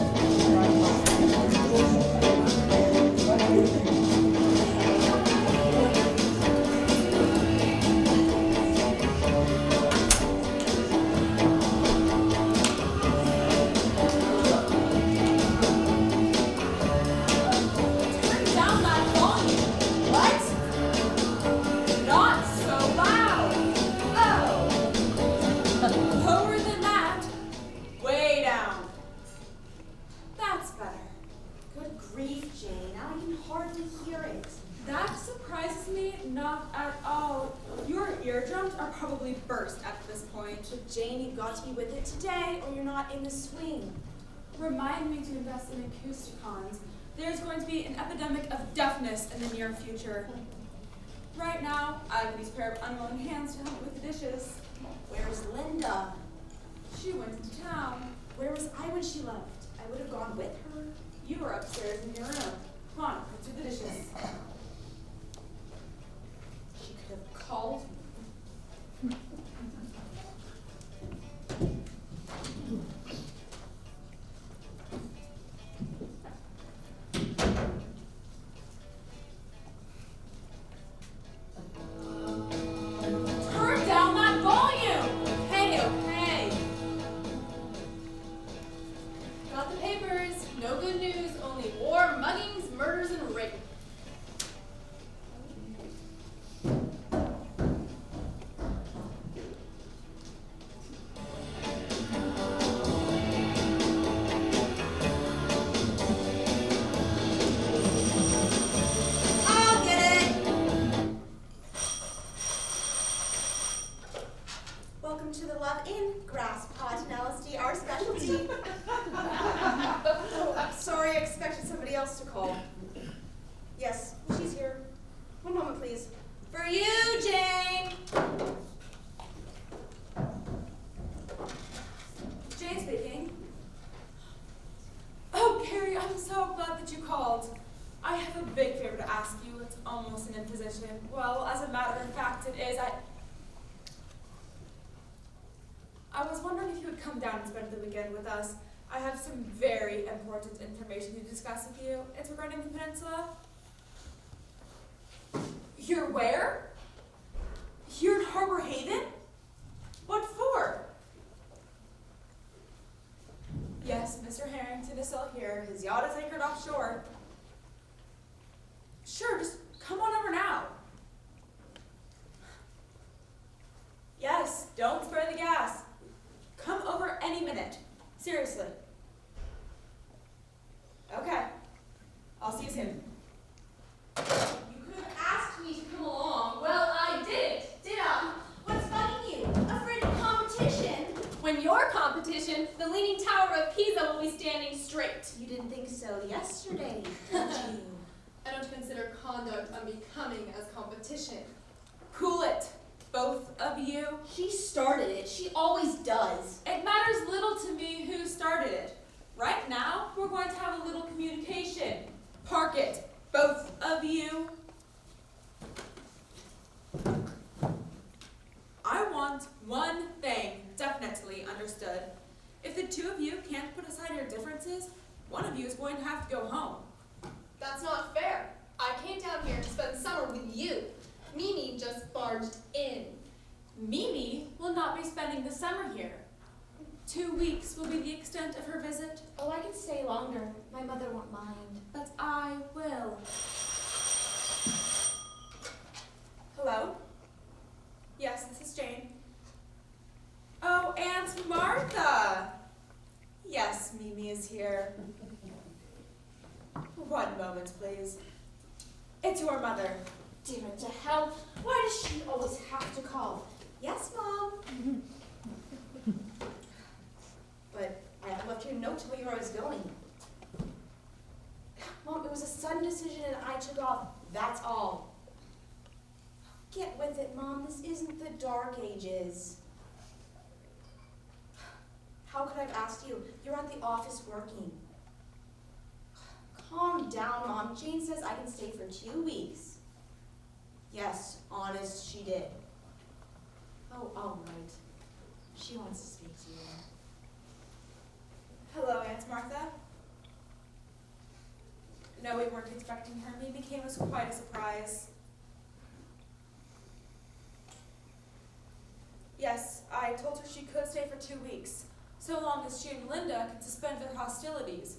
Jane, you've got to be with it today, or you're not in the swing. Remind me to invest in acousticons. There's going to be an epidemic of deafness in the near future. Right now, I have these pair of unwilling hands to help with the dishes. Where's Linda? She went into town. Where was I when she left? I would have gone with her. You were upstairs in your room. Come on, let's do the dishes. She could have called me. Turn down that volume! Okay. Got the papers. No good news. Only war, muggings, murders, and rape. I'll get it. Welcome to the Love Inn. Grass, pot, and LSD, our specialty. Oh, I'm sorry, I expected somebody else to call. Yes, she's here. One moment, please. For you, Jane. Jane speaking. Oh, Carrie, I'm so glad that you called. I have a big favor to ask you. It's almost an imposition. Well, as a matter of fact, it is. I was wondering if you would come down and spend the weekend with us. I have some very important information to discuss with you. It's regarding the peninsula. You're where? Here in Harbor Haven? What for? Yes, Mr. Harrington is still here. His yacht is anchored offshore. Sure, just come on over now. Yes, don't spare the gas. Come over any minute. Seriously. Okay. I'll see you soon. You could have asked me to come along. Well, I did I? What's bugging you? Afraid of competition? When you're competition, the Leaning Tower of Pisa will be standing straight. You didn't think so yesterday, did you? I don't consider conduct unbecoming as competition. Cool it. Both of you. She started it. She always does. It matters little to me who started it. Right now, we're going to have a little communication. Park it. Both of you. I want one thing definitely understood. If the two of you can't put aside your differences, one of you is going to have to go home. That's not fair. I came down here to spend summer with you. Mimi just barged in. Mimi will not be spending the summer here. 2 weeks will be the extent of her visit. Oh, I can stay longer. My mother won't mind. But I will. Hello? Yes, this is Jane. Oh, Aunt Martha! Yes, Mimi is here. 1 moment, please. It's your mother. Dear it to hell. Why does she always have to call? Yes, Mom. But I have left you a note to tell you where I was going. Mom, it was a sudden decision and I took off. That's all. Get with it, Mom. This isn't the Dark Ages. How could I have asked you? You're at the office working. Calm down, Mom. Jane says I can stay for 2 weeks. Yes, honest, she did. Oh, all right. She wants to speak to you. Hello, Aunt Martha. No, we weren't expecting her. Mimi came as quite a surprise. Yes, I told her she could stay for 2 weeks, so long as she and Linda could suspend their hostilities.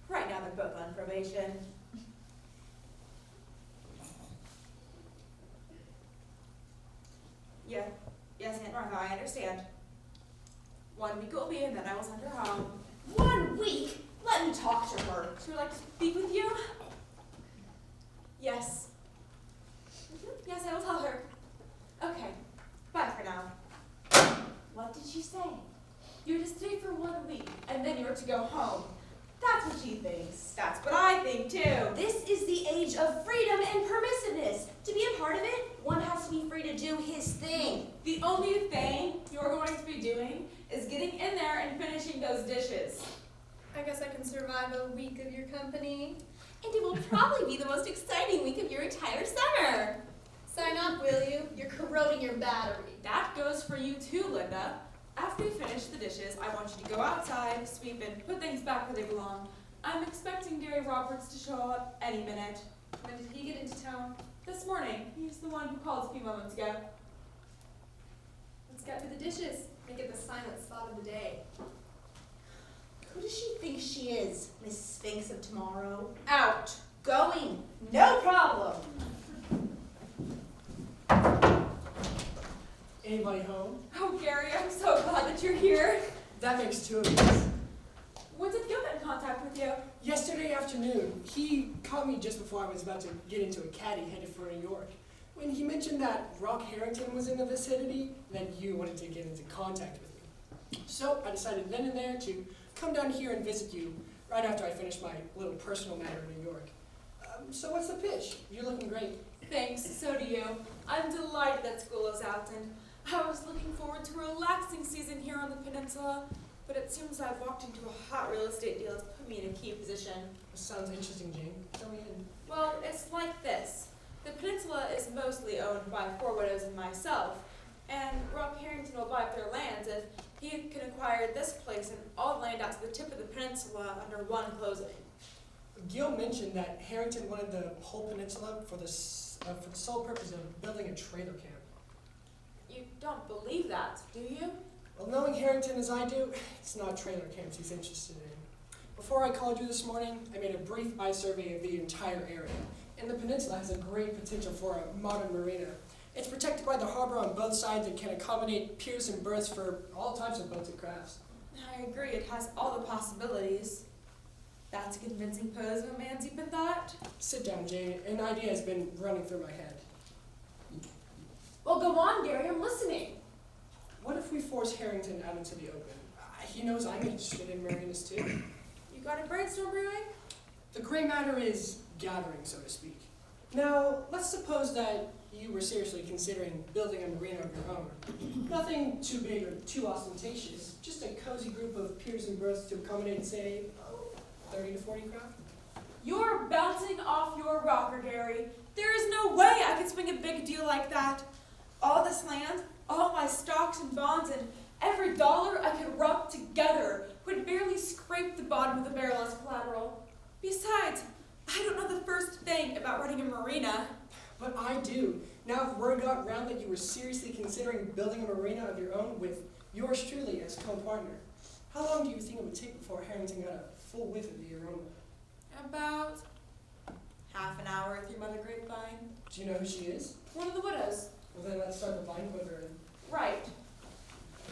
Right now they're both on probation. Yeah, yes, Aunt Martha, I understand. 1 week it will be, and then I will send her home. 1 week? Let me talk to her. She would like to speak with you? Yes. Yes, I will tell her. Okay, bye for now. What did she say? You're to stay for 1 week, and then you're to go home. That's what she thinks. That's what I think, too. This is the age of freedom and permissiveness. To be a part of it, one has to be free to do his thing. The only thing you're going to be doing is getting in there and finishing those dishes. I guess I can survive a week of your company. And it will probably be the most exciting week of your entire summer. Sign up, will you? You're corroding your battery. That goes for you too, Linda. After you finish the dishes, I want you to go outside, sweep, and put things back where they belong. I'm expecting Gary Roberts to show up any minute. When did he get into town? This morning. He's the one who called a few moments ago. Let's get to the dishes. Make it the silent spot of the day. Who does she think she is, Miss Sphinx of Tomorrow? Out. Going. No problem. Anybody home? Oh, Gary, I'm so glad that you're here. That makes two of us. When did Gil get in contact with you? Yesterday afternoon, he caught me just before I was about to get into a caddy headed for New York. When he mentioned that Rock Harrington was in the vicinity, then you wanted to get into contact with me. So I decided then and there to come down here and visit you right after I finished my little personal matter in New York. So what's the pitch? You're looking great. Thanks, so do you. I'm delighted that school is out, and I was looking forward to a relaxing season here on the peninsula, but it seems I've walked into a hot real estate deal that's put me in a key position. This sounds interesting, Jane. Tell me in. Well, it's like this. The peninsula is mostly owned by four widows and myself, and Rock Harrington will buy up their lands if he can acquire this place and all the land out to the tip of the peninsula under one closing. Gil mentioned that Harrington wanted the whole peninsula for the sole purpose of building a trailer camp. You don't believe that, do you? Well, knowing Harrington as I do, it's not trailer camps he's interested in. Before I called you this morning, I made a brief eye survey of the entire area, and the peninsula has a great potential for a modern marina. It's protected by the harbor on both sides and can accommodate piers and berths for all types of boats and crafts. I agree, it has all the possibilities. That's a convincing pose of a man's deep in thought. Sit down, Jane. An idea has been running through my head. Well, go on, Gary, I'm listening. What if we force Harrington out into the open? He knows I'm interested in marinas too. You got a brainstorm brewing? The gray matter is gathering, so to speak. Now, let's suppose that you were seriously considering building a marina of your own. Nothing too big or too ostentatious, just a cozy group of piers and berths to accommodate, say, 30 to 40 craft. You're bouncing off your rocker, Gary. There is no way I could swing a big deal like that. All this land, all my stocks and bonds, and every dollar I could rub together would barely scrape the bottom of the barrel as collateral. Besides, I don't know the first thing about running a marina. But I do. Now if word got round that you were seriously considering building a marina of your own with yours truly as co-partner, how long do you think it would take before Harrington got a full whiff of the aroma? About half an hour through Mother Grapevine. Do you know who she is? One of the widows. Well then let's start the vine quiver and... Right.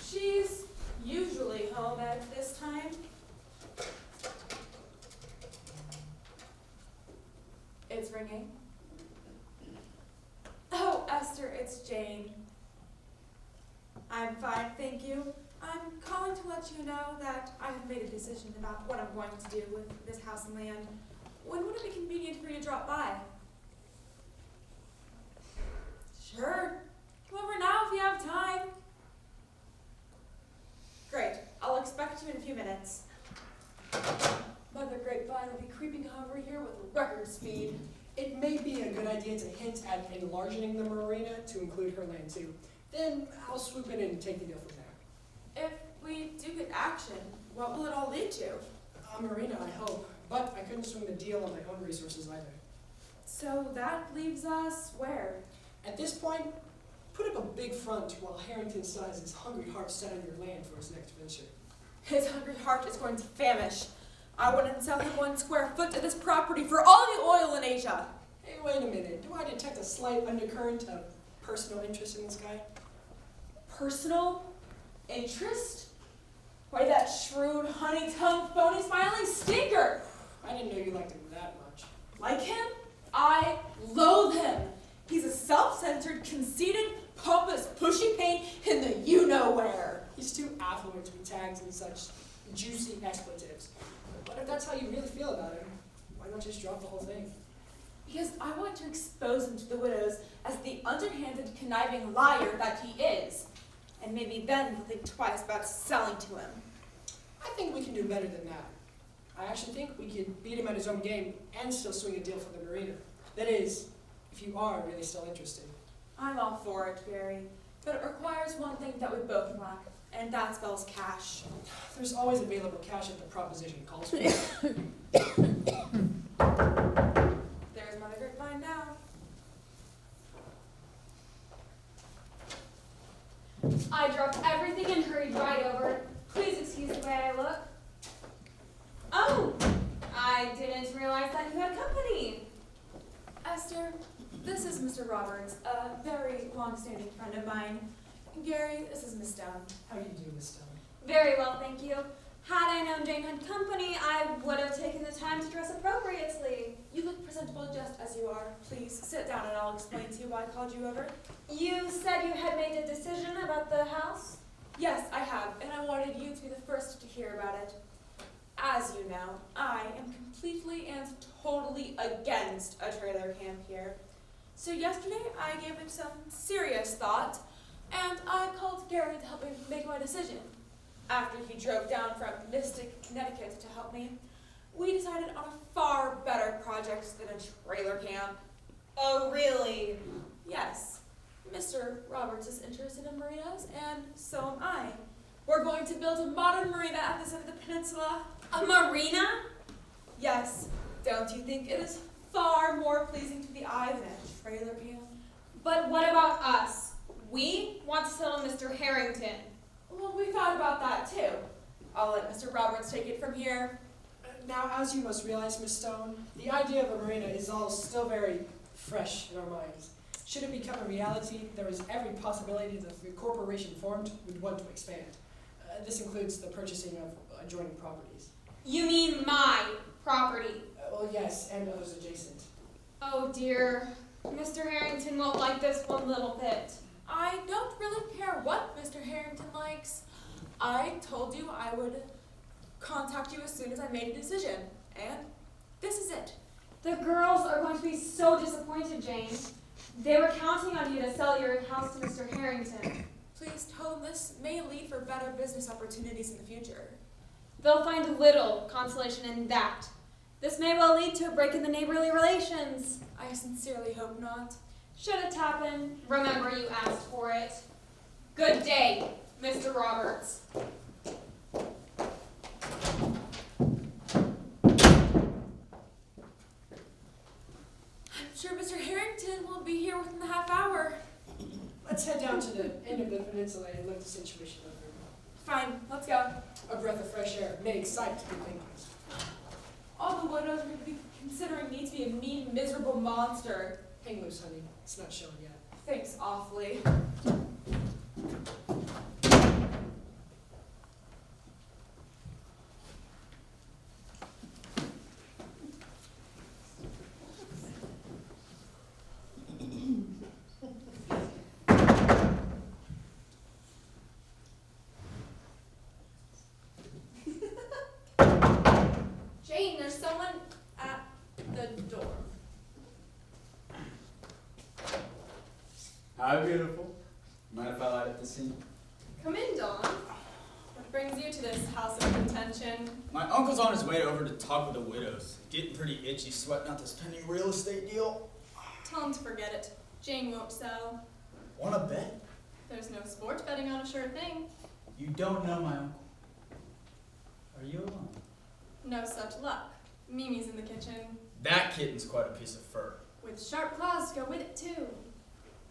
She's usually home at this time. It's ringing. Oh, Esther, it's Jane. I'm fine, thank you. I'm calling to let you know that I have made a decision about what I'm going to do with this house and land. When would it be convenient for you to drop by? Sure. Come over now if you have time. Great. I'll expect you in a few minutes. Mother Grapevine will be creeping over here with record speed. It may be a good idea to hint at enlarging the marina to include her land too. Then I'll swoop in and take the deal from there. If we do get action, what will it all lead to? A marina, I hope. But I couldn't swing the deal on my own resources either. So that leaves us where? At this point, put up a big front while Harrington still has his hungry heart set on your land for his next venture. His hungry heart is going to famish. I wouldn't sell him 1 square foot of this property for all the oil in Asia. Hey, wait a minute. Do I detect a slight undercurrent of personal interest in this guy? Personal interest? Why, that shrewd, honey-tongued, phony-smiling stinker! I didn't know you liked him that much. Like him? I loathe him. He's a self-centered, conceited, pompous, pushy pain in the you-know-where. He's too affluent to be tagged in such juicy expletives. But if that's how you really feel about him, why not just drop the whole thing? Because I want to expose him to the widows as the underhanded, conniving liar that he is. And maybe then he'll think twice about selling to him. I think we can do better than that. I actually think we could beat him at his own game and still swing a deal for the marina. That is, if you are really still interested. I'm all for it, Gary. But it requires one thing that we both lack, and that spells cash. There's always available cash if the proposition calls for it. There's Mother Grapevine now. I dropped everything and hurried right over. Please excuse the way I look. Oh, I didn't realize that you had company. Esther, this is Mr. Roberts, a very long-standing friend of mine. Gary, this is Miss Stone. How do you do, Miss Stone? Very well, thank you. Had I known Jane had company, I would have taken the time to dress appropriately. You look presentable just as you are. Please sit down and I'll explain to you why I called you over. You said you had made a decision about the house? Yes, I have, and I wanted you to be the first to hear about it. As you know, I am completely and totally against a trailer camp here. So yesterday, I gave it some serious thought, and I called Gary to help me make my decision. After he drove down from Mystic, Connecticut to help me, we decided on a far better project than a trailer camp. Oh, really? Yes. Mr. Roberts is interested in marinas, and so am I. We're going to build a modern marina at this end of the peninsula. A marina? Yes. Don't you think it is far more pleasing to the eye than a trailer camp? But what about us? We want to settle Mr. Harrington. Well, we thought about that too. I'll let Mr. Roberts take it from here. Now, as you must realize, Miss Stone, the idea of a marina is all still very fresh in our minds. Should it become a reality, there is every possibility that the corporation formed would want to expand. This includes the purchasing of adjoining properties. You mean my property? Well, yes, and others adjacent. Oh dear, Mr. Harrington won't like this one little bit. I don't really care what Mr. Harrington likes. I told you I would contact you as soon as I made a decision, and this is it. The girls are going to be so disappointed, Jane. They were counting on you to sell your house to Mr. Harrington. Please tell them this may lead for better business opportunities in the future. They'll find little consolation in that. This may well lead to a break in the neighborly relations. I sincerely hope not. Should it happen, remember you asked for it. Good day, Mr. Roberts. I'm sure Mr. Harrington will be here within the half hour. Let's head down to the end of the peninsula and look at the situation over. Fine, let's go. A breath of fresh air may excite good thinkers. All the widows are going to be considering me to be a mean, miserable monster. Hang loose, honey. It's not shown yet. Thanks awfully. Jane, there's someone at the door. Hi, beautiful. Mind if I light up the scene? Come in, Dawn. What brings you to this house of contention? My uncle's on his way over to talk with the widows. Getting pretty itchy sweating out this pending real estate deal. Tell him to forget it. Jane won't sell. Wanna bet? There's no sports betting on a sure thing. You don't know my uncle. Are you alone? No such luck. Mimi's in the kitchen. That kitten's quite a piece of fur. With sharp claws to go with it, too.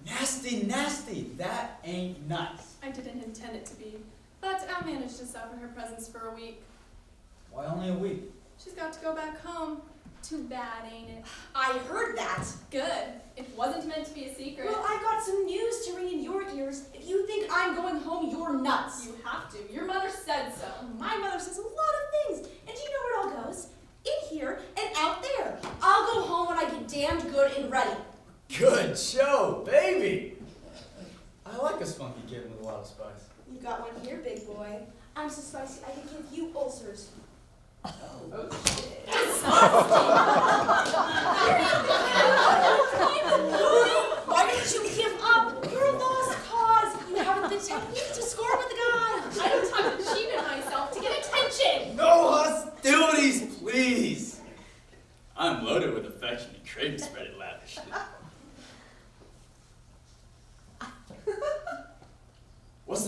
Nasty, nasty. That ain't nice. I didn't intend it to be, but I managed to suffer her presence for a week. Why only a week? She's got to go back home. Too bad, ain't it? I heard that. Good. It wasn't meant to be a secret. Well, I've got some news to ring in your ears. If you think I'm going home, you're nuts. You have to. Your mother said so. My mother says a lot of things, and do you know where it all goes? In here and out there. I'll go home when I get damned good and ready. Good show, baby. I like a spunky kitten with a lot of spice. You got one here, big boy. I'm so spicy I could give you ulcers. Oh shit. Why didn't you give up? You're a lost cause. You haven't the technique to score with the guy. I don't have to cheat in myself to get attention. No hostilities, please.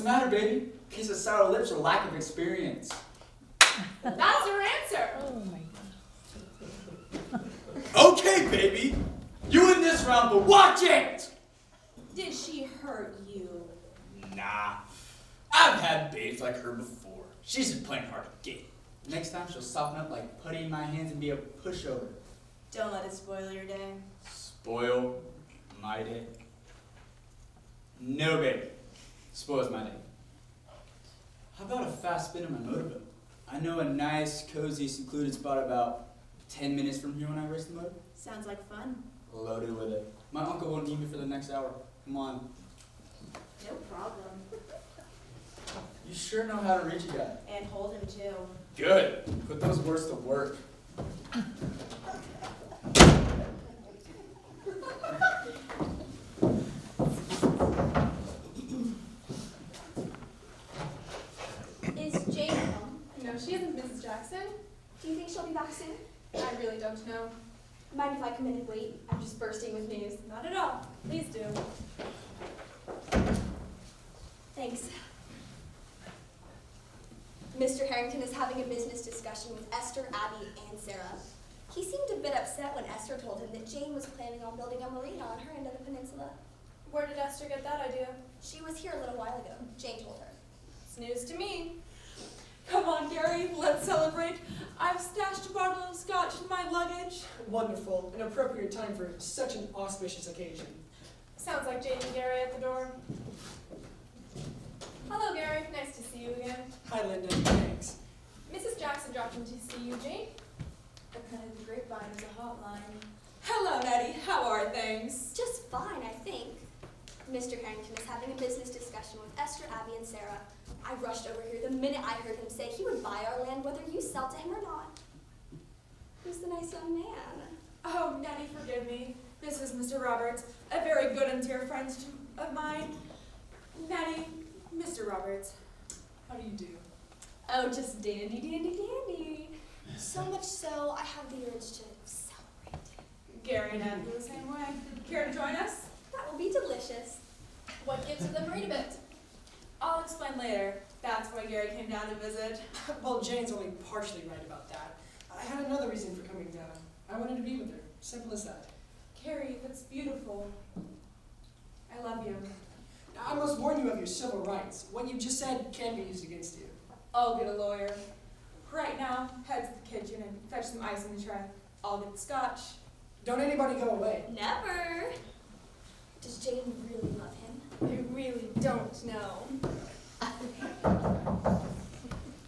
the matter, baby? Case of sour lips or lack of experience? That's your answer. Okay, baby! You win this round, but watch it! Did she hurt you? Nah. I've had babes like her before. She's just playing hard to get. Next time she'll soften up like putty in my hands and be a pushover. Don't let it spoil your day. Spoil my day? No, baby. Spoils my day. How about a fast spin in my motorboat? I know a nice, cozy, secluded spot about 10 minutes from here when I race the motor. Sounds like fun. Loaded with it. My uncle won't need me for the next hour. Come on. No problem. You sure know how to reach a guy. And hold him too. Good. Put those words to work. Is Jane home? No, she isn't, Mrs. Jackson. Do you think she'll be back soon? I really don't know. Mind if I come in and wait? I'm just bursting with news. Not at all. Please do. Thanks. Mr. Harrington is having a business discussion with Esther, Abby, and Sarah. He seemed a bit upset when Esther told him that Jane was planning on building a marina on her end of the peninsula. Where did Esther get that idea? She was here a little while ago. Jane told her. It's news to me. Come on, Gary, let's celebrate. I've stashed a bottle of scotch in my luggage. Wonderful. An appropriate time for such an auspicious occasion. Sounds like Jane and Gary at the door. Hello, Gary. Nice to see you again. Hi, Linda. Thanks. Mrs. Jackson dropped in to see you, Jane. The kind of grapevine is a hotline. Hello, Nettie. How are things? Just fine, I think. Mr. Harrington is having a business discussion with Esther, Abby, and Sarah. I rushed over here the minute I heard him say he would buy our land whether you sell to him or not. Who's the nice young man? Oh, Nettie, forgive me. This is Mr. Roberts, a very good and dear friend of mine. Nettie, Mr. Roberts. How do you do? Oh, just dandy, dandy, dandy. So much so, I have the urge to celebrate. Gary and Abby the same way. Care to join us? That will be delicious. What gives you the marina bit? I'll explain later. That's why Gary came down to visit. Well, Jane's only partially right about that. I had another reason for coming down. I wanted to be with her. Simple as that. Carrie, that's beautiful. I love you. Now, I must warn you of your civil rights. What you just said can be used against you. I'll get a lawyer. Right now, head to the kitchen and fetch some ice in the tray. I'll get the scotch. Don't anybody go away. Never. Does Jane really love him? I really don't know.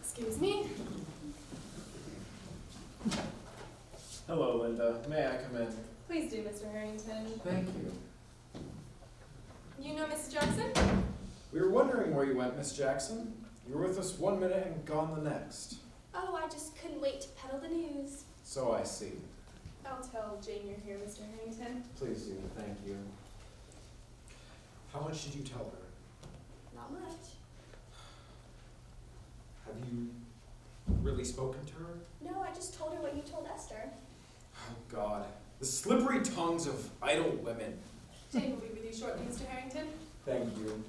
Excuse me? Hello, Linda. May I come in? Please do, Mr. Harrington. Thank you. You know Mrs. Jackson? We were wondering where you went, Miss Jackson. You were with us 1 minute and gone the next. Oh, I just couldn't wait to peddle the news. So I see. I'll tell Jane you're here, Mr. Harrington. Please do. Thank you. How much did you tell her? Not much. Have you really spoken to her? No, I just told her what you told Esther. Oh, God. The slippery tongues of idle women. Jane will be with you shortly, Mr. Harrington. Thank you.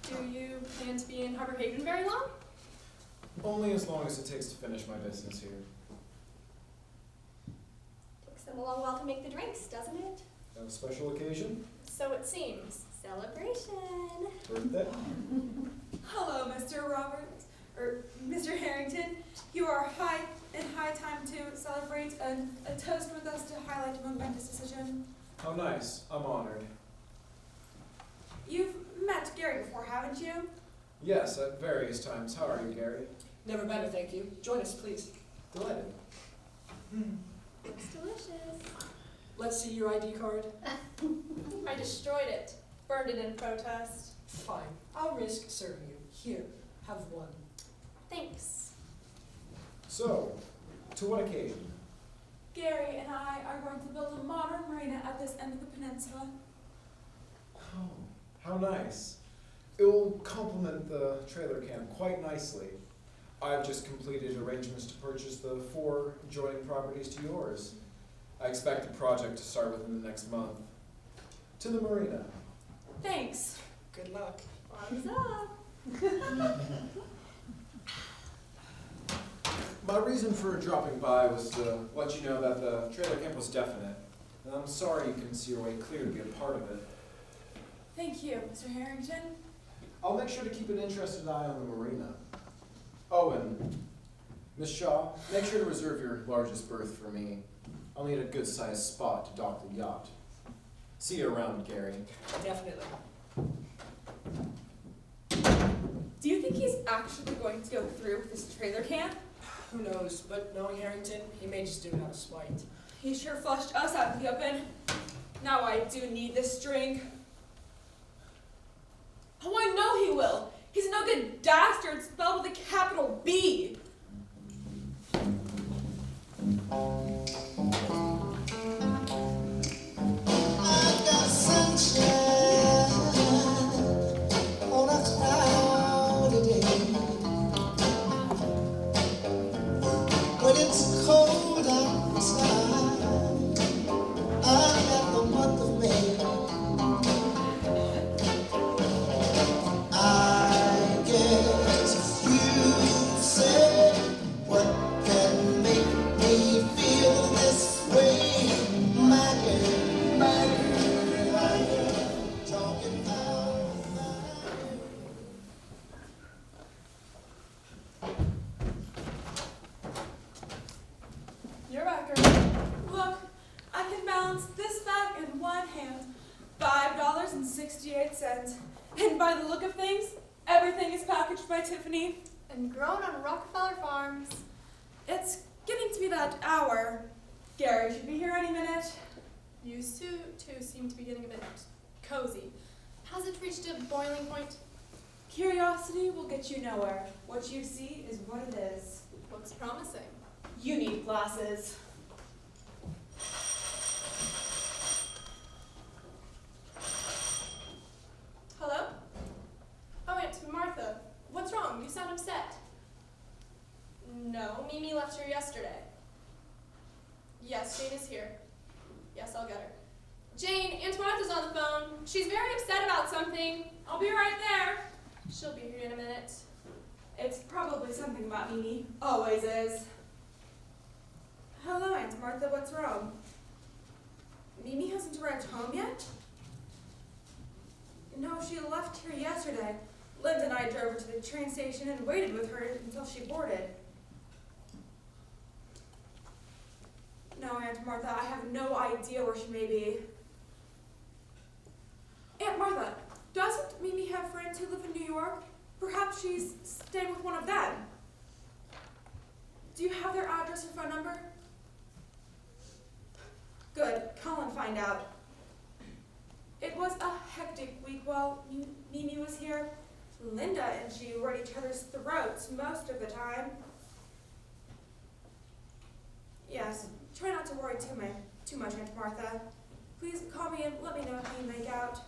Do you plan to be in Harbor Haven very long? Only as long as it takes to finish my business here. Takes them a long while to make the drinks, doesn't it? Have a special occasion? So it seems. Celebration. Birthday? Hello, Mr. Roberts, or Mr. Harrington. You are high time to celebrate a toast with us to highlight a momentous decision. How nice. I'm honored. You've met Gary before, haven't you? Yes, at various times. How are you, Gary? Never better, thank you. Join us, please. Delighted. Looks delicious. Let's see your ID card. I destroyed it. Burned it in protest. Fine. I'll risk serving you. Here, have one. Thanks. So, to what occasion? Gary and I are going to build a modern marina at this end of the peninsula. Oh, how nice. It will complement the trailer camp quite nicely. I've just completed arrangements to purchase the 4 adjoining properties to yours. I expect the project to start within the next month. To the marina. Thanks. Good luck. Arms up. My reason for dropping by was to let you know that the trailer camp was definite. And I'm sorry you couldn't see your way clear to be a part of it. Thank you, Mr. Harrington. I'll make sure to keep an interested eye on the marina. Oh, and Miss Shaw, make sure to reserve your largest berth for me. I'll need a good-sized spot to dock the yacht. See you around, Gary. Definitely. Do you think he's actually going to go through with this trailer camp? Who knows, but knowing Harrington, he may just do it out of spite. He sure flushed us out in the open. Now I do need this drink. Oh, I know he will. He's a no-good dastard spelled with a capital B. I got sunshine on a cloudy day. When it's cold outside, I got the month of May. I guess you say what can make me feel this way, my girl, my girl, my girl, talking about my girl. You're right, girl. Look, I can balance this bag in one hand. $5.68. And by the look of things, everything is packaged by Tiffany. And grown on Rockefeller Farms. It's getting to be that hour. Gary should be here any minute. You two seem to be getting a bit cozy. Has it reached a boiling point? Curiosity will get you nowhere. What you see is what it is. Looks promising. You need glasses. Hello? Oh, Aunt Martha. What's wrong? You sound upset. No, Mimi left here yesterday. Yes, Jane is here. Yes, I'll get her. Jane, Aunt Martha's on the phone. She's very upset about something. I'll be right there. She'll be here in a minute. It's probably something about Mimi. Always is. Hello, Aunt Martha. What's wrong? Mimi hasn't arrived home yet? No, she left here yesterday. Linda and I drove her to the train station and waited with her until she boarded. No, Aunt Martha, I have no idea where she may be. Aunt Martha, doesn't Mimi have friends who live in New York? Perhaps she's staying with one of them. Do you have their address or phone number? Good, call and find out. It was a hectic week while Mimi was here. Linda and she were at each other's throats most of the time. Yes, try not to worry too much, Aunt Martha. Please call me and let me know how you make out.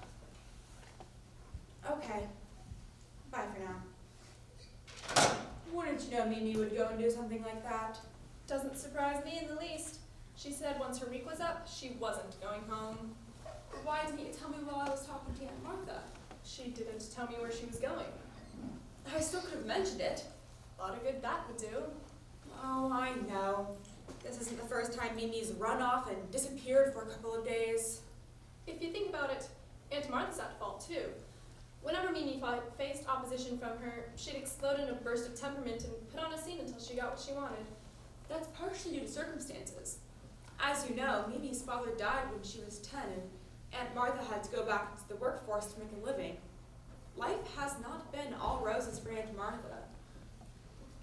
Okay. Bye for now. Wouldn't you know Mimi would go and do something like that? Doesn't surprise me in the least. She said once her week was up, she wasn't going home. Why didn't you tell me while I was talking to Aunt Martha? She didn't tell me where she was going. I still could have mentioned it. A lot of good that would do. Oh, I know. This isn't the first time Mimi's run off and disappeared for a couple of days. If you think about it, Aunt Martha's at fault too. Whenever Mimi faced opposition from her, she'd explode in a burst of temperament and put on a scene until she got what she wanted. That's partially due to circumstances. As you know, Mimi's father died when she was 10, and Aunt Martha had to go back into the workforce to make a living. Life has not been all roses for Aunt Martha.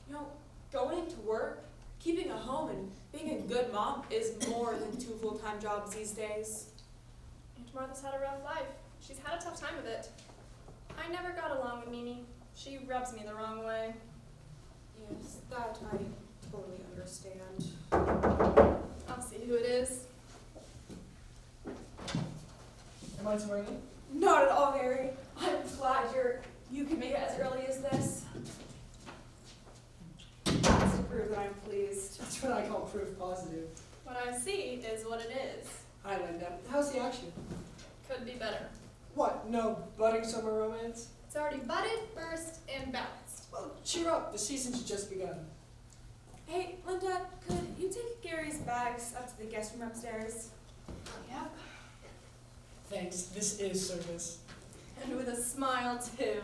You know, going to work, keeping a home, and being a good mom is more than 2 full-time jobs these days. Aunt Martha's had a rough life. She's had a tough time of it. I never got along with Mimi. She rubs me the wrong way. Yes, that I totally understand. I'll see who it is. Am I too early? Not at all, Gary. I'm glad you can make it as early as this. That's to prove that I'm pleased. That's what I call proof positive. What I see is what it is. Hi, Linda. How's the action? Could be better. What, no budding summer romance? It's already budded, burst, and bounced. Well, cheer up. The season's just begun. Hey, Linda, could you take Gary's bags up to the guest room upstairs? Yep. Thanks. This is service. And with a smile, too.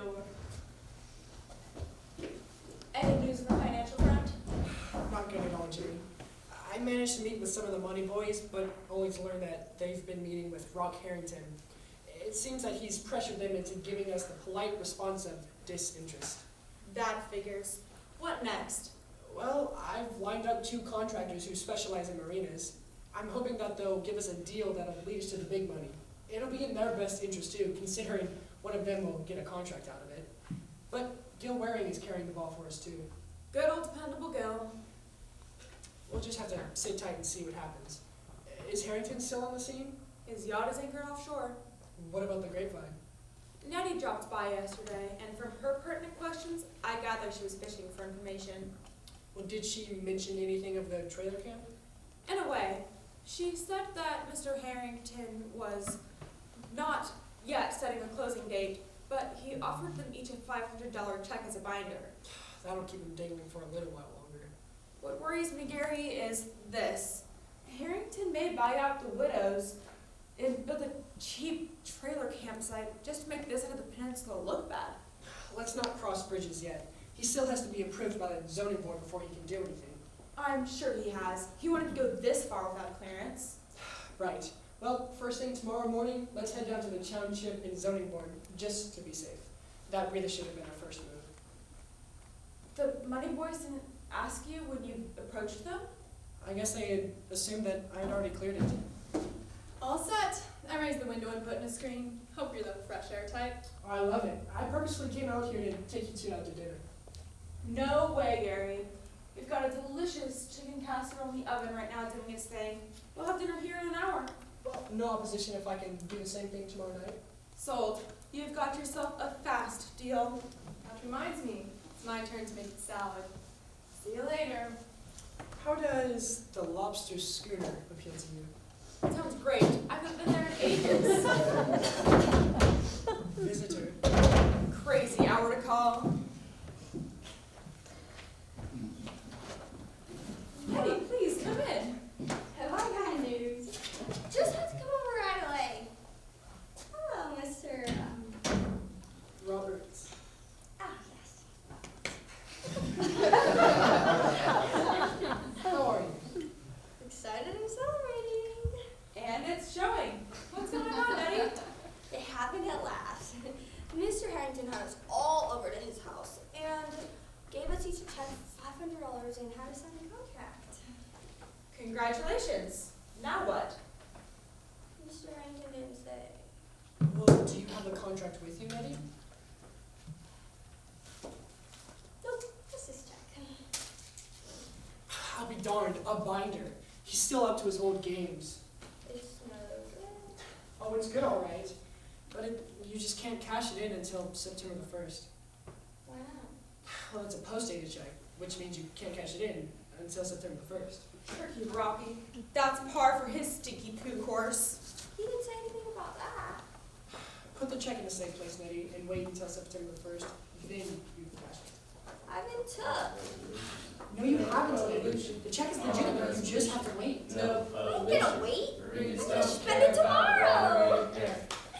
Any news on the financial front? Not good at all, Jimmy. I managed to meet with some of the money boys, but only to learn that they've been meeting with Rock Harrington. It seems that he's pressured them into giving us the polite response of disinterest. That figures. What next? Well, I've lined up 2 contractors who specialize in marinas. I'm hoping that they'll give us a deal that'll lead us to the big money. It'll be in their best interest too, considering one of them will get a contract out of it. But Gil Waring is carrying the ball for us too. Good old dependable Gil. We'll just have to sit tight and see what happens. Is Harrington still on the scene? His yacht is anchored offshore. What about the grapevine? Nettie dropped by yesterday, and from her pertinent questions, I gather she was fishing for information. Well, did she mention anything of the trailer camp? In a way, she said that Mr. Harrington was not yet setting a closing date, but he offered them each a $500 check as a binder. That'll keep him dangling for a little while longer. What worries me, Gary, is this. Harrington may buy out the widows and build a cheap trailer campsite just to make this end of the peninsula look bad. Let's not cross bridges yet. He still has to be approved by the zoning board before he can do anything. I'm sure he has. He wanted to go this far without clearance. Right. Well, first thing tomorrow morning, let's head down to the township and zoning board, just to be safe. That really should have been our first move. The money boys didn't ask you when you approached them? I guess they had assumed that I had already cleared it. All set. I raised the window and put in a screen. Hope you're the fresh air type. Oh, I love it. I purposely came out here to take you 2 out to dinner. No way, Gary. We've got a delicious chicken casserole in the oven right now doing its thing. We'll have dinner here in an hour. Well, no opposition if I can do the same thing tomorrow night. Sold. You've got yourself a fast deal. That reminds me, it's my turn to make the salad. See you later. How does the lobster schooner appeal to you? Sounds great. I haven't been there in ages. Visitor. Crazy hour to call. Nettie, please come in. Have I got news? Just had to come over right away. Hello, Mr. Roberts. Ah, yes. How are you? Excited and celebrating. And it's showing. What's going on, Nettie? It happened at last. Mr. Harrington had us all over to his house and gave us each a check for $500 and had us sign a contract. Congratulations. Now what? Mr. Harrington didn't say. Well, do you have the contract with you, Nettie? Nope, just this check. I'll be darned, a binder. He's still up to his old games. It's no good. Oh, it's good, all right. But you just can't cash it in until September the 1st. Why not? Well, it's a post-dated check, which means you can't cash it in until September the 1st. Tricky Rocky. That's par for his stinky poo course. He didn't say anything about that. Put the check in a safe place, Nettie, and wait until September the 1st. Then you can cash it. I've been took. No, you haven't, Nettie. The check is legitimate. You just have to wait. No. I'm gonna wait. I'm gonna spend it tomorrow.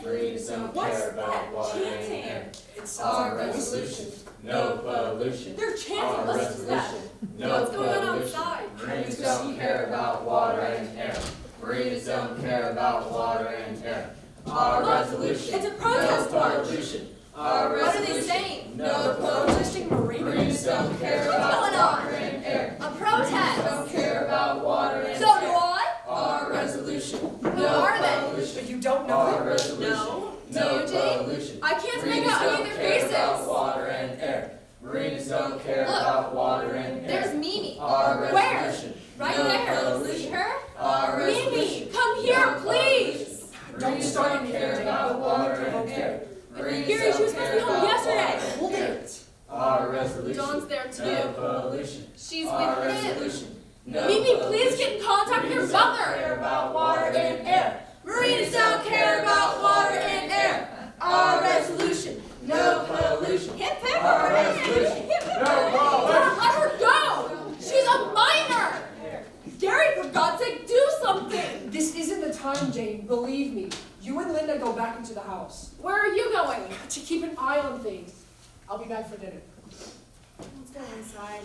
What's that chanting? It's Our resolution, no pollution. They're chanting. Our Listen to that. resolution, What's no going on pollution. outside? Marinas don't care about water and air. Marinas don't care about water and air. Our resolution, It's a protest no march. pollution. Our What are they resolution, saying? no protesting pollution. Marinas don't care What's about going on? water and air. A Marinas protest. don't care about water and So air. do I. Our resolution, Who no are they? pollution. But you don't know Our them? resolution, No. no Do you, Jane? pollution. I can't make Marinas out any of don't their care faces. about water and air. Marinas don't care Look, about water and air. There's Mimi. Our Where? resolution, Right no there. pollution. See her? Our Mimi, resolution, come here, no please. pollution. Don't Marinas start don't anything, care Jane. about water and air. Marinas Gary, she was don't supposed to care be home about yesterday. water Hold and air. it. Our resolution, Dawn's there no too. pollution. She's Our with him. resolution, no Mimi, please pollution. get in contact with your Marinas don't mother. care about water and air. Marinas don't care about water and air. Our resolution, no pollution. are you going? To keep an eye on things. I'll be back for dinner. Let's go inside.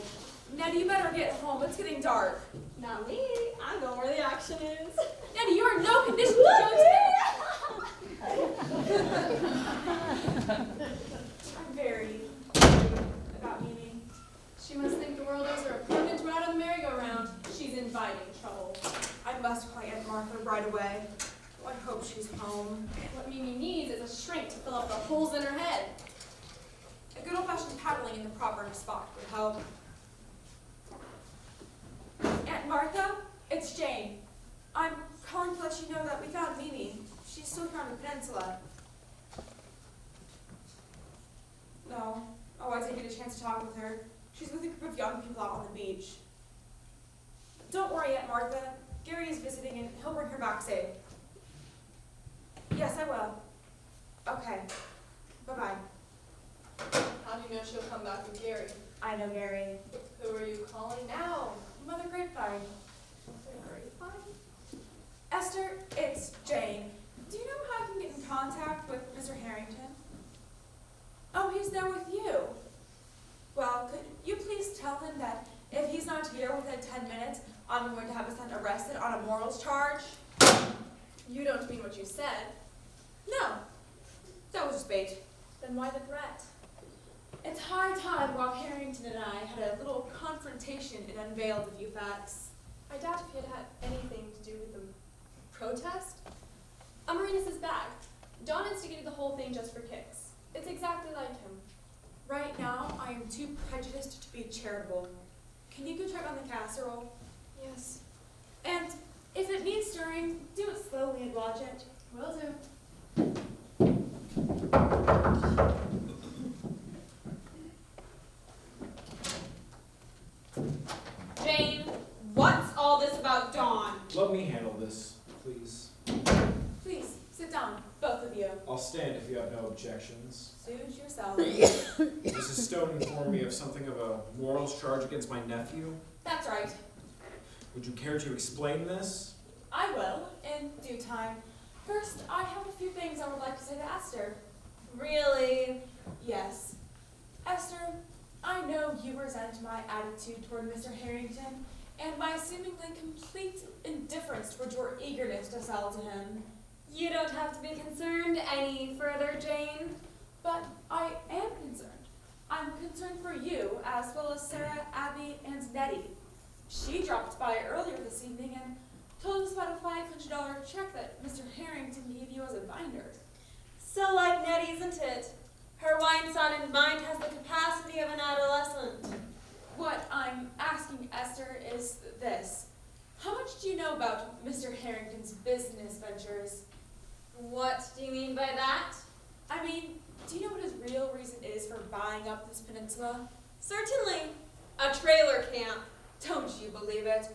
Nettie, you better get home. It's getting dark. Not me. I'm going where the action is. Nettie, you are in no condition to go to I'm very worried about Mimi. She must think the world owes her a permanent ride on the merry-go-round. She's inviting trouble. I must call Aunt Martha right away. Oh, I hope she's home. What Mimi needs is a shrink to fill up the holes in her head. A good old-fashioned paddling in the proper spot would help. Aunt Martha, it's Jane. I'm calling to let you know that we found Mimi. She's still here on the peninsula. No. Oh, I didn't get a chance to talk with her. She's with a group of young people out on the beach. Don't worry, Aunt Martha. Gary is visiting and he'll bring her back safe. Yes, I will. Okay. Bye-bye. How do you know she'll come back with Gary? I know Gary. Who are you calling now? Mother Grapevine. Grapevine? Esther, it's Jane. Do you know how I can get in contact with Mr. Harrington? Oh, he's there with you. Well, could you please tell him that if he's not here within 10 minutes, I'm going to have his son arrested on a morals charge? You don't mean what you said. No. That was just bait. Then why the threat? It's high time Rock Harrington and I had a little confrontation and unveiled a few facts. I doubt if he had anything to do with the protest. Amarinus is back. Don instigated the whole thing just for kicks. It's exactly like him. Right now, I am too prejudiced to be charitable. Can you go check on the casserole? Yes. And if it needs stirring, do it slowly and watch it. Will do. Jane, what's all this about Dawn? Let me handle this, please. Please, sit down, both of you. I'll stand if you have no objections. Suit yourself. Mrs. Stone informed me of something of a morals charge against my nephew. That's right. Would you care to explain this? I will, in due time. First, I have a few things I would like to say to Esther. Really? Yes. Esther, I know you resent my attitude toward Mr. Harrington and my seemingly complete indifference toward your eagerness to sell to him. You don't have to be concerned any further, Jane. But I am concerned. I'm concerned for you, as well as Sarah, Abby, and Nettie. She dropped by earlier this evening and told us about a $500 check that Mr. Harrington gave you as a binder. So like Nettie, isn't it? Her wine-sodden mind has the capacity of an adolescent. What I'm asking, Esther, is this. How much do you know about Mr. Harrington's business ventures? What do you mean by that? I mean, do you know what his real reason is for buying up this peninsula? Certainly. A trailer camp. Don't you believe it?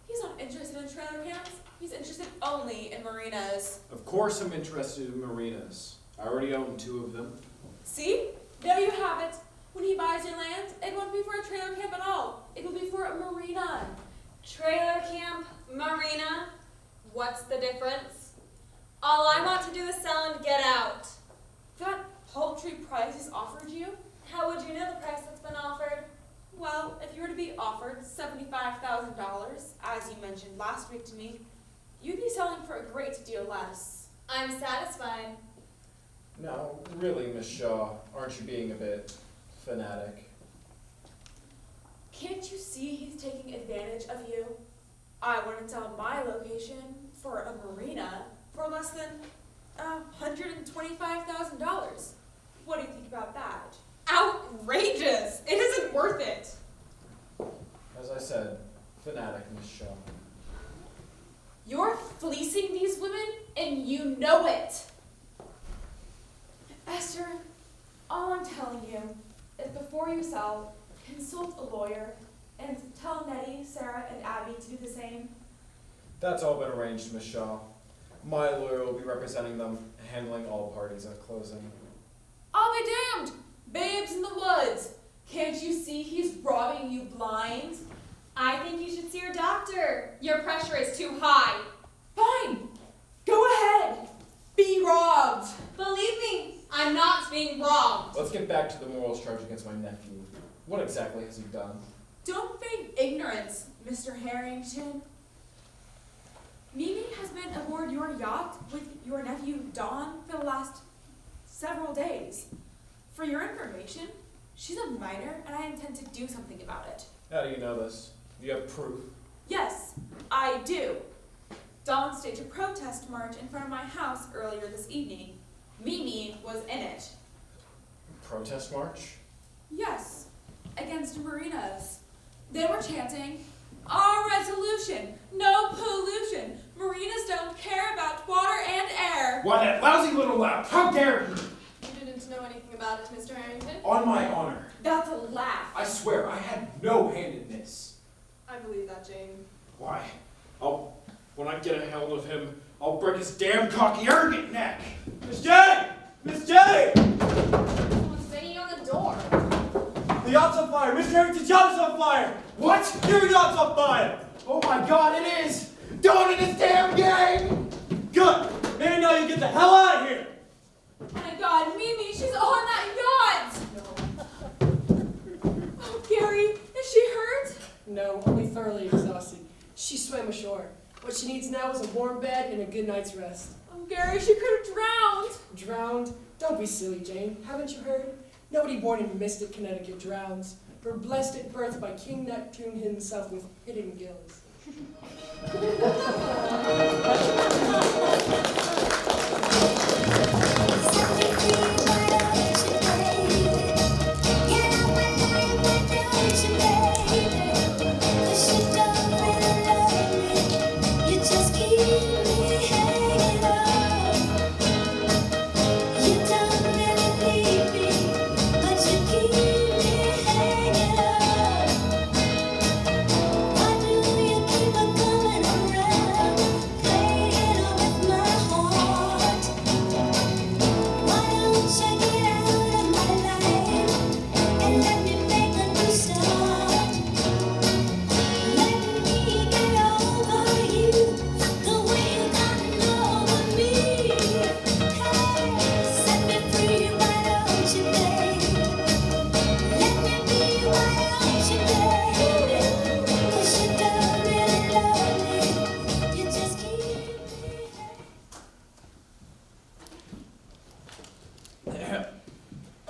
He's not interested in trailer camps. He's interested only in marinas. Of course I'm interested in marinas. I already own 2 of them. See? There you have it. When he buys your land, it won't be for a trailer camp at all. It will be for a marina. Trailer camp, marina. What's the difference? All I want to do is sell and get out. That paltry price is offered you? How would you know the price that's been offered? Well, if you were to be offered $75,000, as you mentioned last week to me, you'd be selling for a great deal less. I'm satisfied. Now, really, Miss Shaw, aren't you being a bit fanatic? Can't you see he's taking advantage of you? I wouldn't sell my location for a marina for less than $125,000. What do you think about that? Outrageous! It isn't worth it. As I said, fanatic, Miss Shaw. You're fleecing these women, and you know it. Esther, all I'm telling you is before you sell, consult a lawyer and tell Nettie, Sarah, and Abby to do the same. That's all been arranged, Miss Shaw. My lawyer will be representing them, handling all parties at closing. I'll be damned! Babes in the woods! Can't you see he's robbing you blind? I think you should see your doctor. Your pressure is too high. Fine! Go ahead! Be robbed! Believe me, I being wrong. Let's get back to the morals charge against my nephew. What exactly has he done? Don't feign ignorance, Mr. Harrington. Mimi has been aboard your yacht with your nephew Don for the last several days. For your information, she's a minor and I intend to do something about it. How do you know this? Do you have proof? Yes, I do. Don staged a protest march in front of my house earlier this evening. Mimi was in it. Protest march? Yes, against marinas. They were chanting, "Our resolution, no pollution. Marinas don't care about water and air." Why, that lousy little lout! How dare he! You didn't know anything about it, Mr. Harrington? On my honor. That's a laugh. I swear, I had no hand in this. I believe that, Jane. Why, when I get a hold of him, I'll break his damn cocky, arrogant neck! Miss J! Miss J! Someone's banging on the door. The yacht's on fire! Mr. Harrington's yacht is on fire! What? Your yacht's on fire! Oh my god, it is! Don and his damn gang! Good! Maybe now you get the hell out of here! Oh my God, Mimi, she's on that yacht! Oh, Gary, is she hurt? No, only thoroughly exhausted. She swam ashore. What she needs now is a warm bed and a good night's rest. Oh, Gary, she could have drowned. Drowned? Don't be silly, Jane. Haven't you heard? Nobody born in Mystic, Connecticut drowns. We're blessed at birth by King Neptune himself with hidden gills.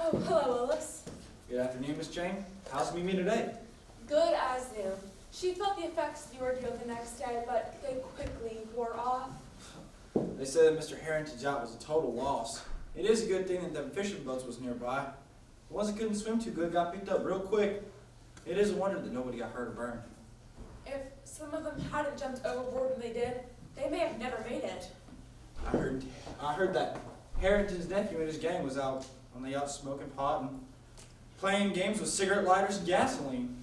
Oh, hello, Willis. Good afternoon, Miss Jane. How's Mimi today? Good as new. She felt the effects of the ordeal the next day, but they quickly wore off. They said that Mr. Harrington's yacht was a total loss. It is a good thing that them fishing boats was nearby. The ones that couldn't swim too good got picked up real quick. It is a wonder that nobody got hurt or burned. If some of them hadn't jumped overboard when they did, they may have never made it. I heard that Harrington's nephew and his gang was out on the yacht smoking pot and playing games with cigarette lighters and gasoline.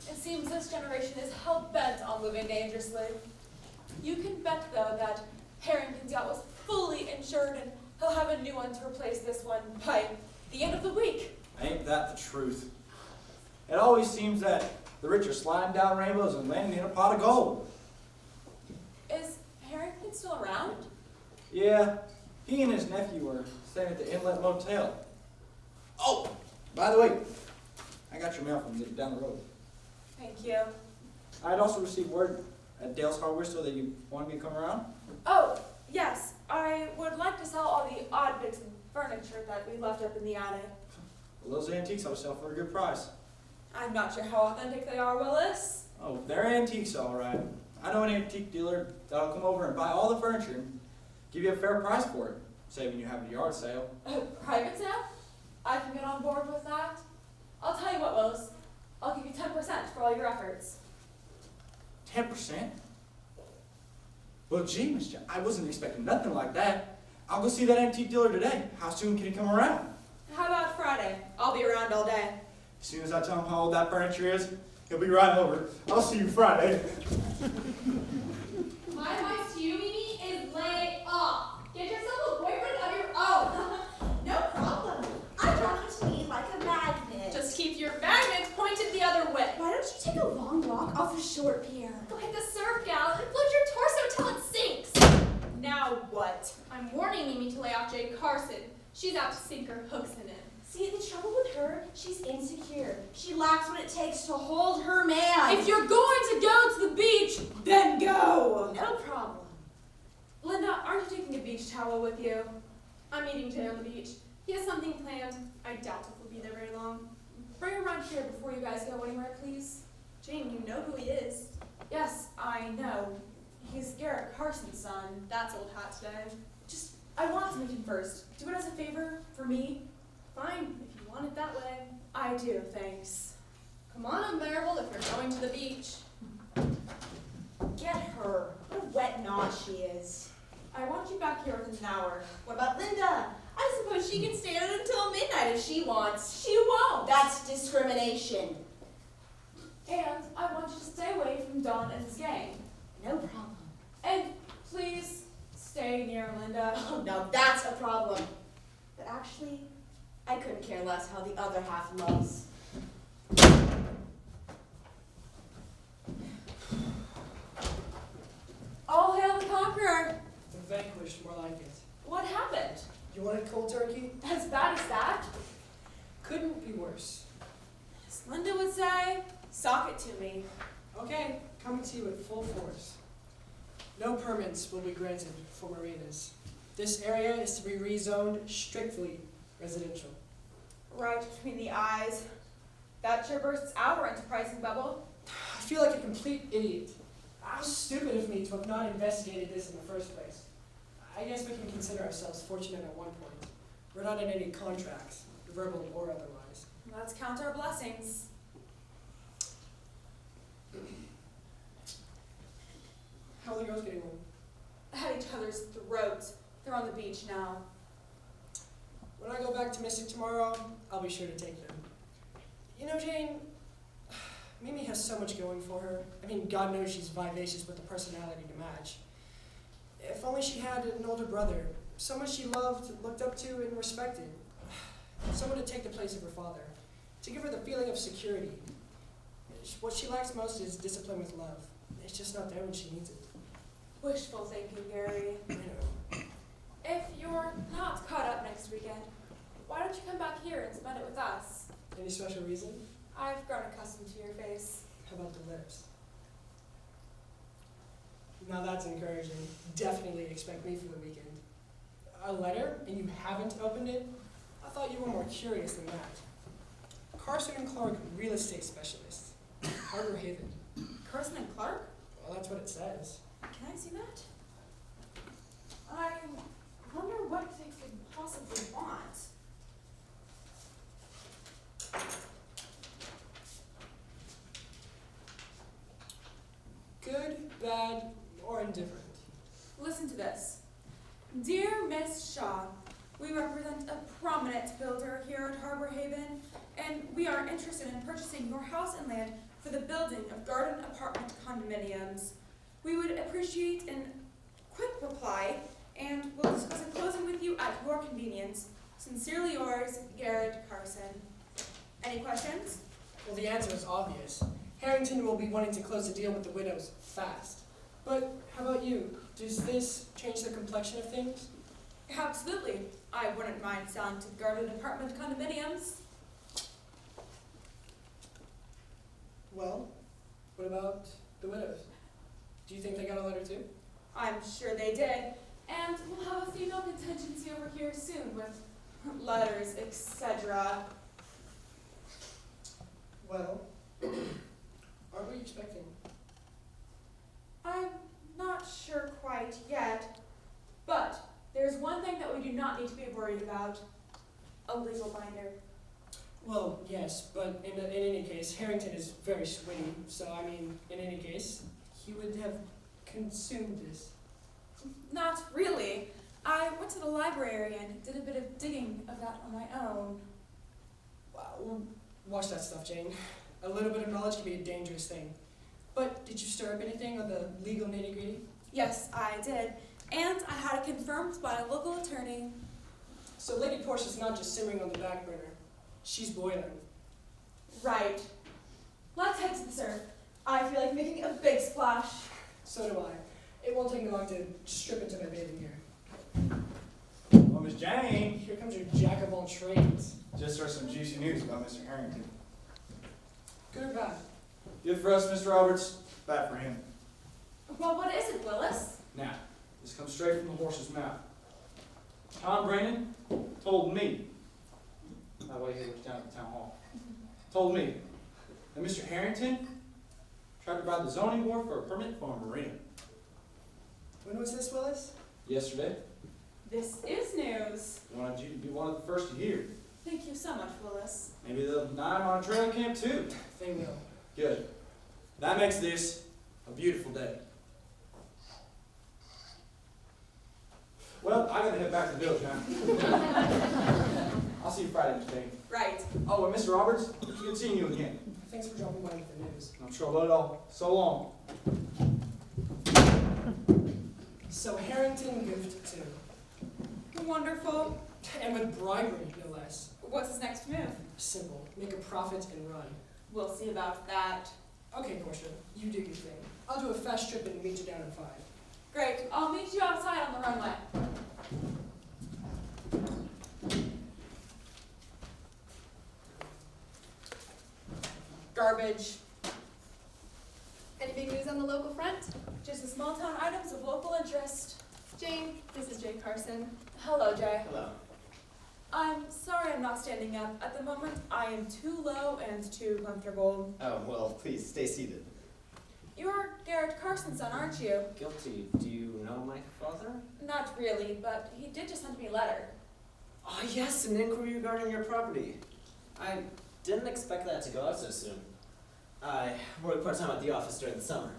It seems this generation is hell-bent on living dangerously. You can bet, though, that Harrington's yacht was fully insured and he'll have a new one to replace this one by the end of the week. Ain't that the truth? It always seems that the rich are sliding down rainbows and landing in a pot of gold. Is Harrington still around? Yeah, he and his nephew were staying at the Inlet Motel. Oh, by the way, I got your mail from down the road. Thank you. I'd also received word at Dale's Hardware Store that you wanted me to come around. Oh, yes. I would like to sell all the odd bits of furniture that we left up in the attic. Well, those antiques I would sell for a good price. I'm not sure how authentic they are, Willis. Oh, they're antiques, all right. I know an antique dealer that'll come over and buy all the furniture and give you a fair price for it, saving you having a yard sale. A private sale? I can get on board with that. I'll tell you what, Willis. I'll give you 10% for all your efforts. 10%? Well, gee, Miss John, I wasn't expecting nothing like that. I'll go see that antique dealer today. How soon can he come around? How about Friday? I'll be around all day. As soon as I tell him how old that furniture is, he'll be right over. I'll see you Friday. My advice to you, Mimi, is lay off. Get yourself a boyfriend of your own. No problem. I draw you to me like a magnet. Just keep your magnet pointed the other way. Why don't you take a long walk off the shore pier? Go hit the surf, gal, and float your torso till it sinks. Now what? I'm warning Mimi to lay off Jade Carson. She's out to sink her hooks in it. See, the trouble with her, she's insecure. She lacks what it takes to hold her man. If you're going to go to the beach, then go! No problem. Linda, aren't you taking a beach towel with you? I'm meeting Jay on the beach. He has something planned. I doubt if we'll be there very long. Bring her around here before you guys go anywhere, please. Jane, you know who he is. Yes, I know. He's Garrett Carson's son. That's old hat today. I want to meet him first. Do it as a favor for me. Fine, if you want it that way. I do, thanks. Come on, unbearable, if you're going to the beach. Get her. What a wet knot she is. I want you back here within an hour. What about Linda? I suppose she can stay out until midnight if she wants. She won't. That's discrimination. And I want you to stay away from Don and his gang. No problem. And please stay near Linda. Oh, now that's a problem. But actually, I couldn't care less how the other half loves. All hail the conqueror. The vanquished, more like it. What happened? You wanted cold turkey? As bad as that? Couldn't be worse. As Linda would say, sock it to me. Okay, coming to you at full force. No permits will be granted for marinas. This area is to be rezoned strictly residential. Right between the eyes. That sure bursts our enterprising bubble. I feel like a complete idiot. How stupid of me to have not investigated this in the first place. I guess we can consider ourselves fortunate at one point. We're not in any contracts, verbal or otherwise. Let's count our blessings. How are the girls getting on? At each other's throats. They're on the beach now. When I go back to Mystic tomorrow, I'll be sure to take them. You know, Jane, Mimi has so much going for her. I mean, God knows she's vivacious with a personality to match. If only she had an older brother, someone she loved, looked up to, and respected. Someone to take the place of her father, to give her the feeling of security. What she lacks most is discipline with love. It's just not there when she needs it. Wishful thinking, Gary. I know. If you're not caught up next weekend, why don't you come back here and spend it with us? Any special reason? I've grown accustomed to your face. How about the lips? Now that's encouraging. Definitely expect me for the weekend. A letter, and you haven't opened it? I thought you were more curious than that. Carson and Clark, real estate specialists. Harbor Haven. Carson and Clark? Well, that's what it says. Can I see that? I wonder what they could possibly want. Good, bad, or indifferent. Listen to this. Dear Miss Shaw, we represent a prominent builder here at Harbor Haven, and we are interested in purchasing your house and land for the building of garden apartment condominiums. We would appreciate a quick reply, and we'll discuss a closing with you at your convenience. Sincerely yours, Garrett Carson. Any questions? Well, the answer is obvious. Harrington will be wanting to close the deal with the widows fast. But how about you? Does this change the complexion of things? Absolutely. I wouldn't mind selling to garden apartment condominiums. Well, what about the widows? Do you think they got a letter too? I'm sure they did. And we'll have a female contingency over here soon with letters, etc. Well, aren't we expecting? I'm not sure quite yet, but there's one thing that we do not need to be worried about. A legal binder. Well, yes, but in any case, Harrington is very swingy, so I mean, in any case, he would have consumed this. Not really. I went to the library and did a bit of digging of that on my own. Wow, watch that stuff, Jane. A little bit of knowledge can be a dangerous thing. But did you stir up anything on the legal nitty-gritty? Yes, I did. And I had it confirmed by a local attorney. So Lady Portia's not just simmering on the back burner. She's boiling. Right. Let's head to the surf. I feel like making a big splash. So do I. It won't take me long to strip into my bathing gear. Let me Miss Jane. Here comes your jack of all trades. Just heard some juicy news about Mr. Harrington. Good or bad? Good for us, Mr. Roberts. Bad for him. Well, what is it, Willis? Now, this comes straight from the horse's mouth. Tom Brandon told me, that way he was down at the town hall, told me that Mr. Harrington tried to bribe the zoning board for a permit for a marina. When was this, Willis? Yesterday, This is news. wanted you to be one of the first to hear. Thank you so much, Willis. Maybe they'll deny him on a trailer camp too. They will. Good. That makes this a beautiful day. Well, I gotta head back to the village now. I'll see you Friday, Miss Jane. Right. Oh, and Mr. Roberts, it's good seeing you again. Thanks for dropping by with the news. No trouble at all. So long. So Harrington goofed too. Wonderful. And with bribery, no less. What's his next move? Simple. Make a profit and run. We'll see about that. Okay, Portia, you do your thing. I'll do a fast trip and meet you down in 5. Great. I'll meet you outside on the runway. Garbage. Any big news on the local front? Just the small town items of local interest. Jane, this is Jay Carson. Hello, Jay. Hello. I'm sorry I'm not standing up. At the moment, I am too low and too comfortable. Oh, well, please, stay seated. You're Garrett Carson's son, aren't you? Guilty. Do you know my father? Not really, but he did just send me a letter. Oh, yes, an inquiry regarding your property. I didn't expect that to go out so soon. I work part-time at the office during the summer.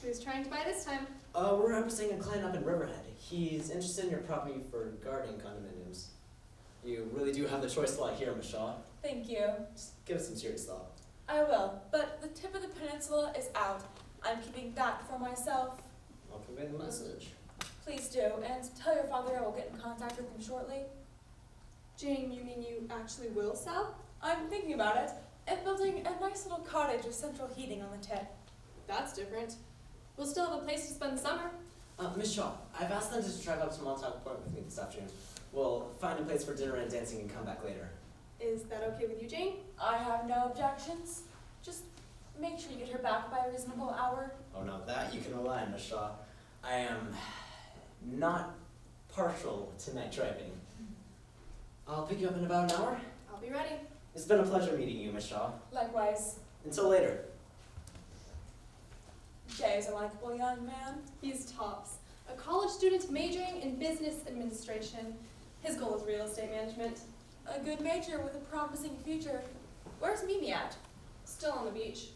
Who's trying to buy this time? We're representing a client up in Riverhead. He's interested in your property for gardening condominiums. You really do have the choice lot here, Miss Shaw. Thank you. Just give it some serious thought. I will, but the tip of the peninsula is out. I'm keeping that for myself. I'll convey the message. Please do, and tell your father I will get in contact with him shortly. Jane, you mean you actually will sell? I'm thinking about it, and building a nice little cottage with central heating on the tip. That's different. We'll still have a place to spend the summer. Miss Shaw, I've asked them to drive up to Montauk Point with me this afternoon. We'll find a place for dinner and dancing and come back later. Is that okay with you, Jane? I have no objections. Just make sure you get her back by a reasonable hour. Oh, now that you can rely on, Miss Shaw. I am not partial to night driving. I'll pick you up in about an hour. I'll be ready. It's been a pleasure meeting you, Miss Shaw. Likewise, Until later. Jay is a likable young man. He's tops. A college student majoring in business administration. His goal is real estate management. A good major with a promising future. Where's Mimi at? Still on the beach.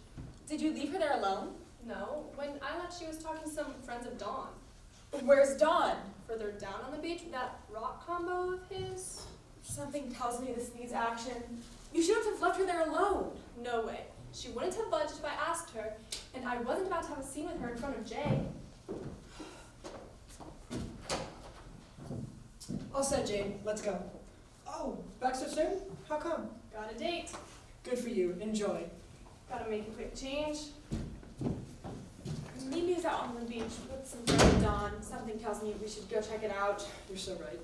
Did you leave her there alone? No, when I left she was talking to some friends of Dawn. Where's Dawn? Further down on the beach with that rock combo of his. Something tells me this needs action. You shouldn't have left her there alone. No way. She wouldn't have budged if I asked her, and I wasn't about to have a scene with her in front of Jay. All set, Jane. Let's go. Oh, back so soon? How come? Got a date. Good for you. Enjoy. Gotta make a quick change. Mimi's out on the beach with some friends of Dawn. Something tells me we should go check it out. You're so right.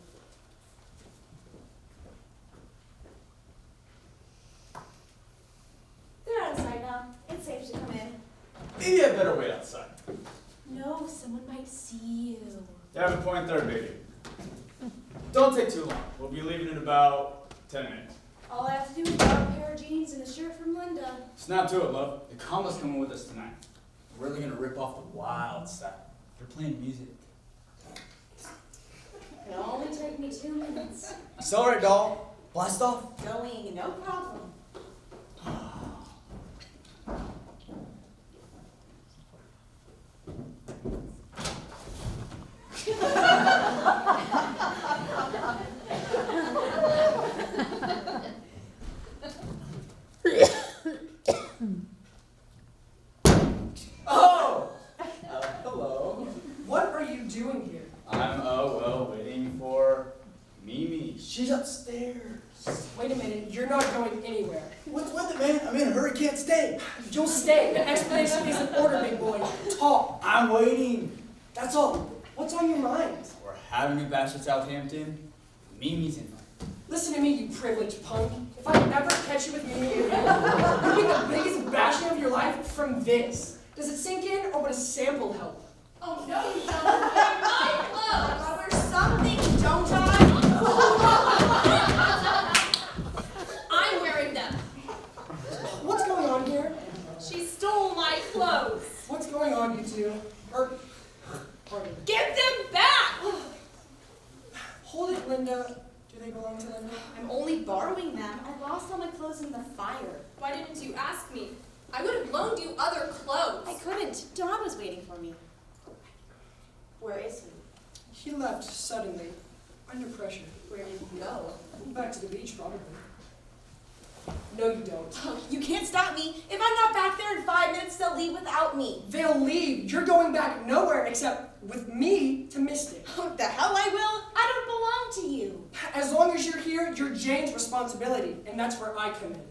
They're out of sight now. It's safe to come in. Maybe I better wait outside. No, someone might see you. You have a point there, baby. Don't take too long. We'll be leaving in about 10 minutes. All I have to do is borrow a pair of jeans and a shirt from Linda. Snap to it, love. The combo's coming with us tonight. We're really gonna rip off the wild side. They're playing music. It'll only take me 2 minutes. Accelerate, doll. Blast off. Going, no problem. Hello. What are you doing here? I'm, waiting for Mimi. She's upstairs. Wait a minute. You're not going anywhere. What's with it, man? I'm in a hurry, can't stay. You'll stay. The explanation is in order, big boy. Talk. I'm waiting. That's all. What's on your mind? We're having a bash at Southampton. Mimi's invite. Listen to me, you privileged punk. If I ever catch you with Mimi again, you get the biggest bashing of your life from this. Does it sink in, or would a sample help? Oh no, you don't. They're my clothes. I wear something, don't I? I'm wearing them. What's going on here? She stole my clothes. What's going on, you two? Pardon me. Give them back. Hold it, Linda. Do they belong to Linda? I'm only borrowing them. I lost all my clothes in the fire. Why didn't you ask me? I would have loaned you other clothes. I couldn't. Don was waiting for me. Where is he? He left suddenly, under pressure. Where did he go? Back to the beach, probably. No, you don't. You can't stop me. If I'm not back there in 5 minutes, they'll leave without me. They'll leave. You're going back nowhere except with me to Mystic. What the hell I will? I don't belong to you. As long as you're here, you're Jane's responsibility, and that's where I come in.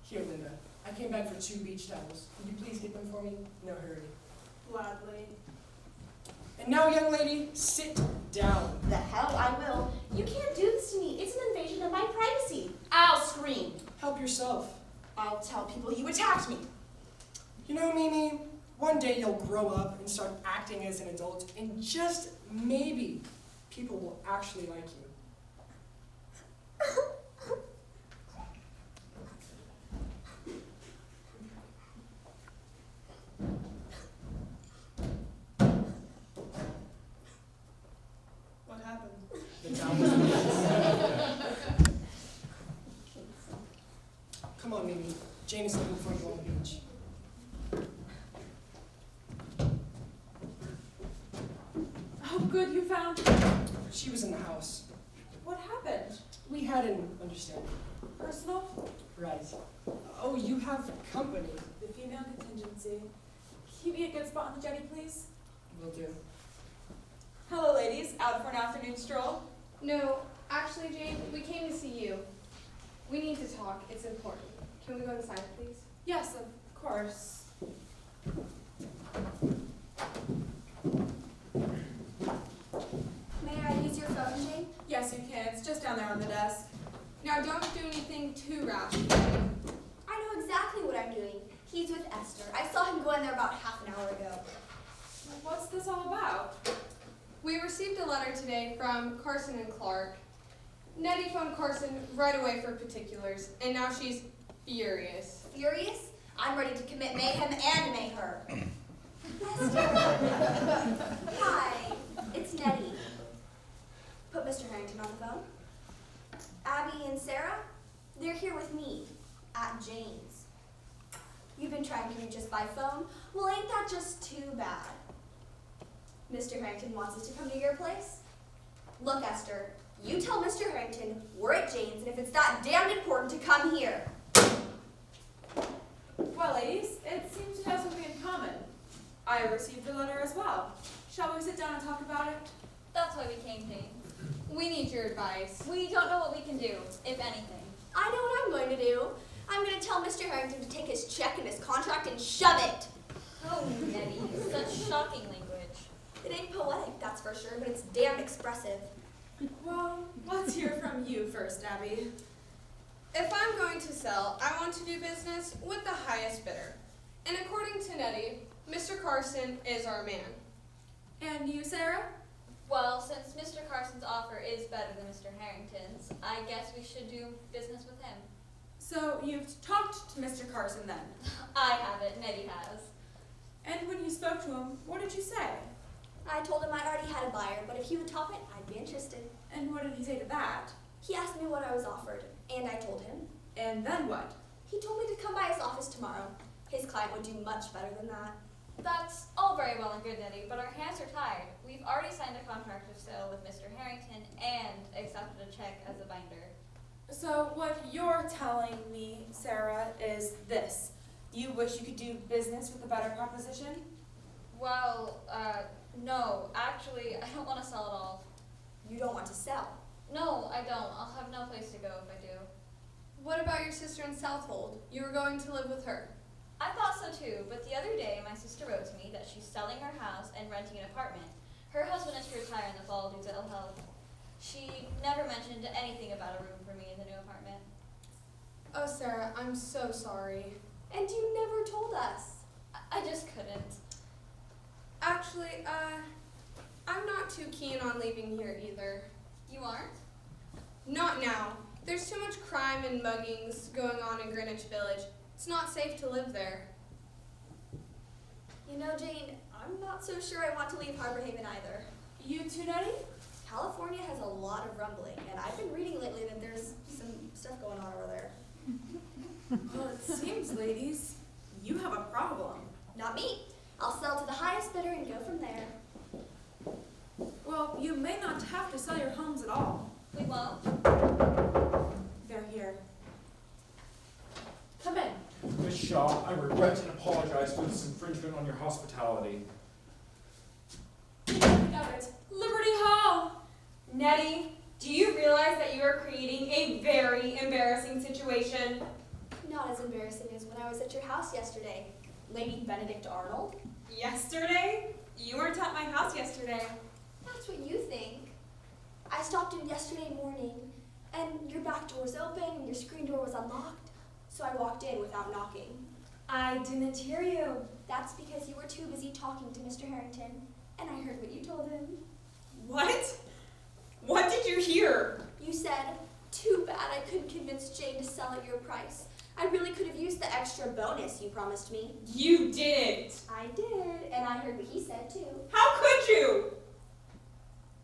Here, Linda. I came back for 2 beach towels. Would you please get them for me? No hurry. Gladly. And now, young lady, sit down. The hell I will. You can't do this to me. It's an invasion of my privacy. I'll scream. Help yourself. I'll tell people you attacked me. You know, Mimi, one day you'll grow up and start acting as an adult, and just maybe people will actually like you. What happened? The town was a mess. Come on, Mimi. Jane is looking for you on the beach. Oh, good, you found. She was in the house. What happened? We had an understanding. Personal? Right. Oh, you have company. The female contingency. Keep me a good spot on the jetty, please. Will do. Hello, ladies. Out for an afternoon stroll? No, actually, Jane, we came to see you. We need to talk. It's important. Can we go inside, please? Yes, of course. May I use your phone, Jane? Yes, you can. It's just down there on the desk. Now, don't do anything too rash. I know exactly what I'm doing. He's with Esther. I saw him go in there about half an hour ago. What's this all about? We received a letter today from Carson and Clark. Nettie phoned Carson right away for particulars, and now she's furious. Furious? I'm ready to commit mayhem and make her. Hi, it's Nettie. Put Mr. Harrington on the phone. Abby and Sarah, they're here with me at Jane's. You've been trying to reach us by phone? Well, ain't that just too bad? Mr. Harrington wants us to come to your place? Look, Esther, you tell Mr. Harrington we're at Jane's, and if it's that damned important to come here. Well, ladies, it seems to have something in common. I received a letter as well. Shall we sit down and talk about it? That's why we came, Jane. We need your advice. We don't know what we can do, if anything. I know what I'm going to do. I'm going to tell Mr. Harrington to take his check and his contract and shove it. Oh, Nettie, such shocking language. It ain't poetic, that's for sure, but it's damn expressive. Well, let's hear from you first, Abby. If I'm going to sell, I want to do business with the highest bidder. And according to Nettie, Mr. Carson is our man. And you, Sarah? Well, since Mr. Carson's offer is better than Mr. Harrington's, I guess we should do business with him. So you've talked to Mr. Carson then? I haven't, Nettie has. And when you spoke to him, what did you say? I told him I already had a buyer, but if he would top it, I'd be interested. And what did he say to that? He asked me what I was offered, and I told him. And then what? He told me to come by his office tomorrow. His client would do much better than that. That's all very well and good, Nettie, but our hands are tied. We've already signed a contract of sale with Mr. Harrington and accepted a check as a binder. So what you're telling me, Sarah, is this. You wish you could do business with a better proposition? Well, no. Actually, I don't want to sell at all. You don't want to sell? No, I don't. I'll have no place to go if I do. What about your sister in Southold? You were going to live with her. I thought so too, but the other day my sister wrote to me that she's selling her house and renting an apartment. Her husband is to retire in the fall due to ill health. She never mentioned anything about a room for me in the new apartment. Oh, Sarah, I'm so sorry. And you never told us. I just couldn't. Actually, I'm not too keen on leaving here either. You aren't? Not now. There's too much crime and muggings going on in Greenwich Village. It's not safe to live there. You know, Jane, I'm not so sure I want to leave Harbor Haven either. You too, Nettie? California has a lot of rumbling, and I've been reading lately that there's some stuff going on over there. Well, it seems, ladies, you have a problem. Not me. I'll sell to the highest bidder and go from there. Well, you may not have to sell your homes at all. We won't. They're here. Come in. Miss Shaw, I regret and apologize for this infringement on your hospitality. Nothing of it. Liberty Hall! Nettie, do you realize that you are creating a very embarrassing situation? Not as embarrassing as when I was at your house yesterday. Lady Benedict Arnold. Yesterday? You weren't at my house yesterday. That's what you think. I stopped in yesterday morning, and your back door was open and your screen door was unlocked, so I walked in without knocking. I didn't hear you. That's because you were too busy talking to Mr. Harrington, and I heard what you told him. What? What did you hear? You said, too bad I couldn't convince Jane to sell at your price. I really could have used the extra bonus you promised me. You didn't. I did, and I heard what he said too. How could you?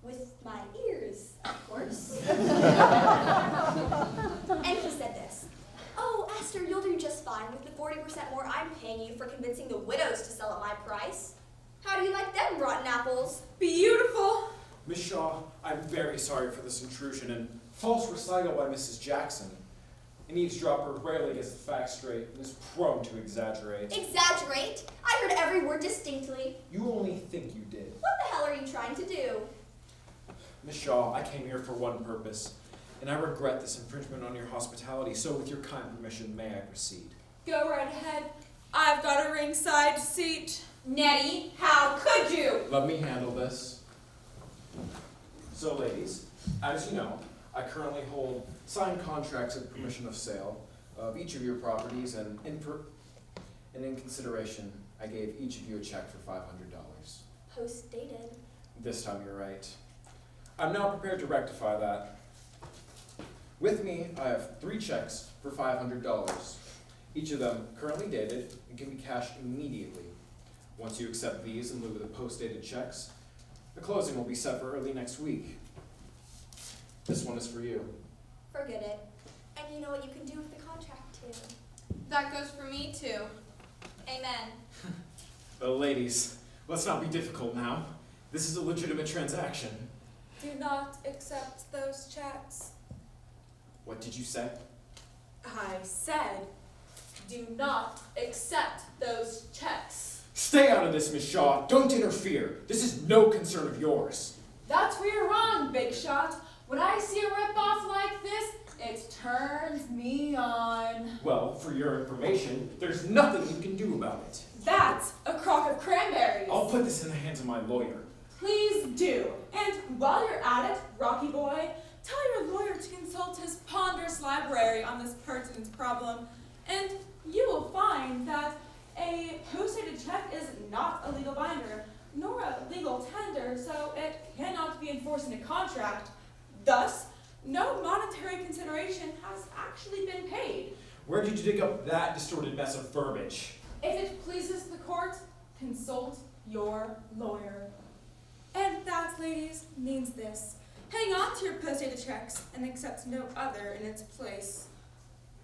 With my ears, of course. And he said this. Oh, Esther, you'll do just fine with the 40% more I'm paying you for convincing the widows to sell at my price. How do you like them rotten apples? Beautiful. Miss Shaw, I'm very sorry for this intrusion and false recital by Mrs. Jackson. An eavesdropper rarely gets the facts straight and is prone to exaggerate. Exaggerate? I heard every word distinctly. You only think you did. What the hell are you trying to do? Miss Shaw, I came here for one purpose, and I regret this infringement on your hospitality, so with your kind permission, may I proceed? Go right ahead. I've got a ringside seat. Nettie, how could you? Let me handle this. So, ladies, as you know, I currently hold signed contracts of permission of sale of each of your properties, and in consideration, I gave each of you a check for $500. Post-dated. This time you're right. I'm now prepared to rectify that. With me, I have 3 checks for $500. Each of them currently dated and can be cashed immediately. Once you accept these in lieu of the post-dated checks, the closing will be set for early next week. This one is for you. Forget it. And you know what you can do with the contract, too. That goes for me, too. Amen. But ladies, let's not be difficult now. This is a legitimate transaction. Do not accept those checks. What did you say? I said, do not accept those checks. Stay out of this, Miss Shaw. Don't interfere. This is no concern of yours. That's where you're wrong, Big Shot. When I see a ripoff like this, it turns me on. Well, for your information, there's nothing you can do about it. That's a crock of cranberries. I'll put this in the hands of my lawyer. Please do. And while you're at it, Rocky Boy, tell your lawyer to consult his ponderous library on this pertinent problem, and you will find that a post-dated check is not a legal binder, nor a legal tender, so it cannot be enforced in a contract. Thus, no monetary consideration has actually been paid. Where did you dig up that distorted mess of verbiage? If it pleases the court, consult your lawyer. And that, ladies, means this. Hang on to your post-dated checks and accept no other in its place.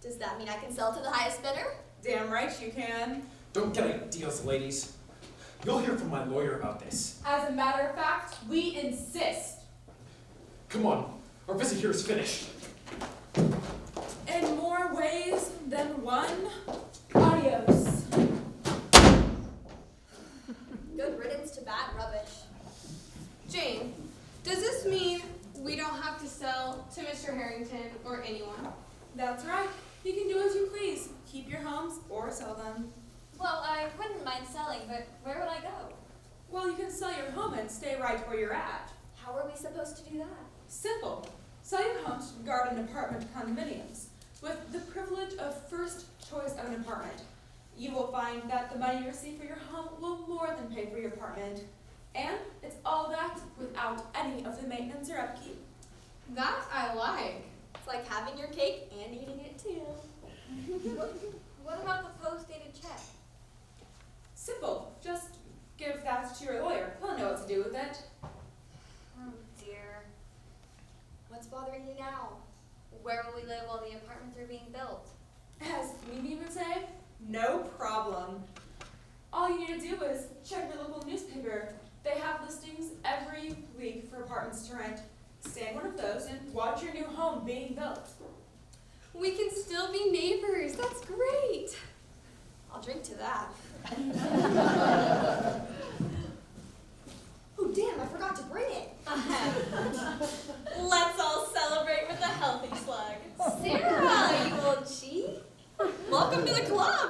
Does that mean I can sell to the highest bidder? Damn right you can. Don't get ideas, ladies. You'll hear from my lawyer about this. As a matter of fact, we insist. Come on, our visit here is finished. In more ways than one, adios. Good riddance to bad rubbish. Jane, does this mean we don't have to sell to Mr. Harrington or anyone? That's right. You can do as you please. Keep your homes or sell them. Well, I wouldn't mind selling, but where would I go? Well, you can sell your home and stay right where you're at. How are we supposed to do that? Simple. Sell your home to garden apartment condominiums with the privilege of first choice of an apartment. You will find that the money you receive for your home will more than pay for your apartment. And it's all that without any of the maintenance or upkeep. That I like. It's like having your cake and eating it too. What about the post-dated check? Simple. Just give that to your lawyer. He'll know what to do with it. Oh dear. What's bothering you now? Where will we live while the apartments are being built? As Mimi would say, no problem. All you need to do is check your local newspaper. They have listings every week for apartments to rent. Stay in one of those and watch your new home being built. We can still be neighbors. That's great. I'll drink to that. Oh damn, I forgot to bring it. Let's all celebrate with a healthy slug. Sarah, you old cheat. Welcome to the club.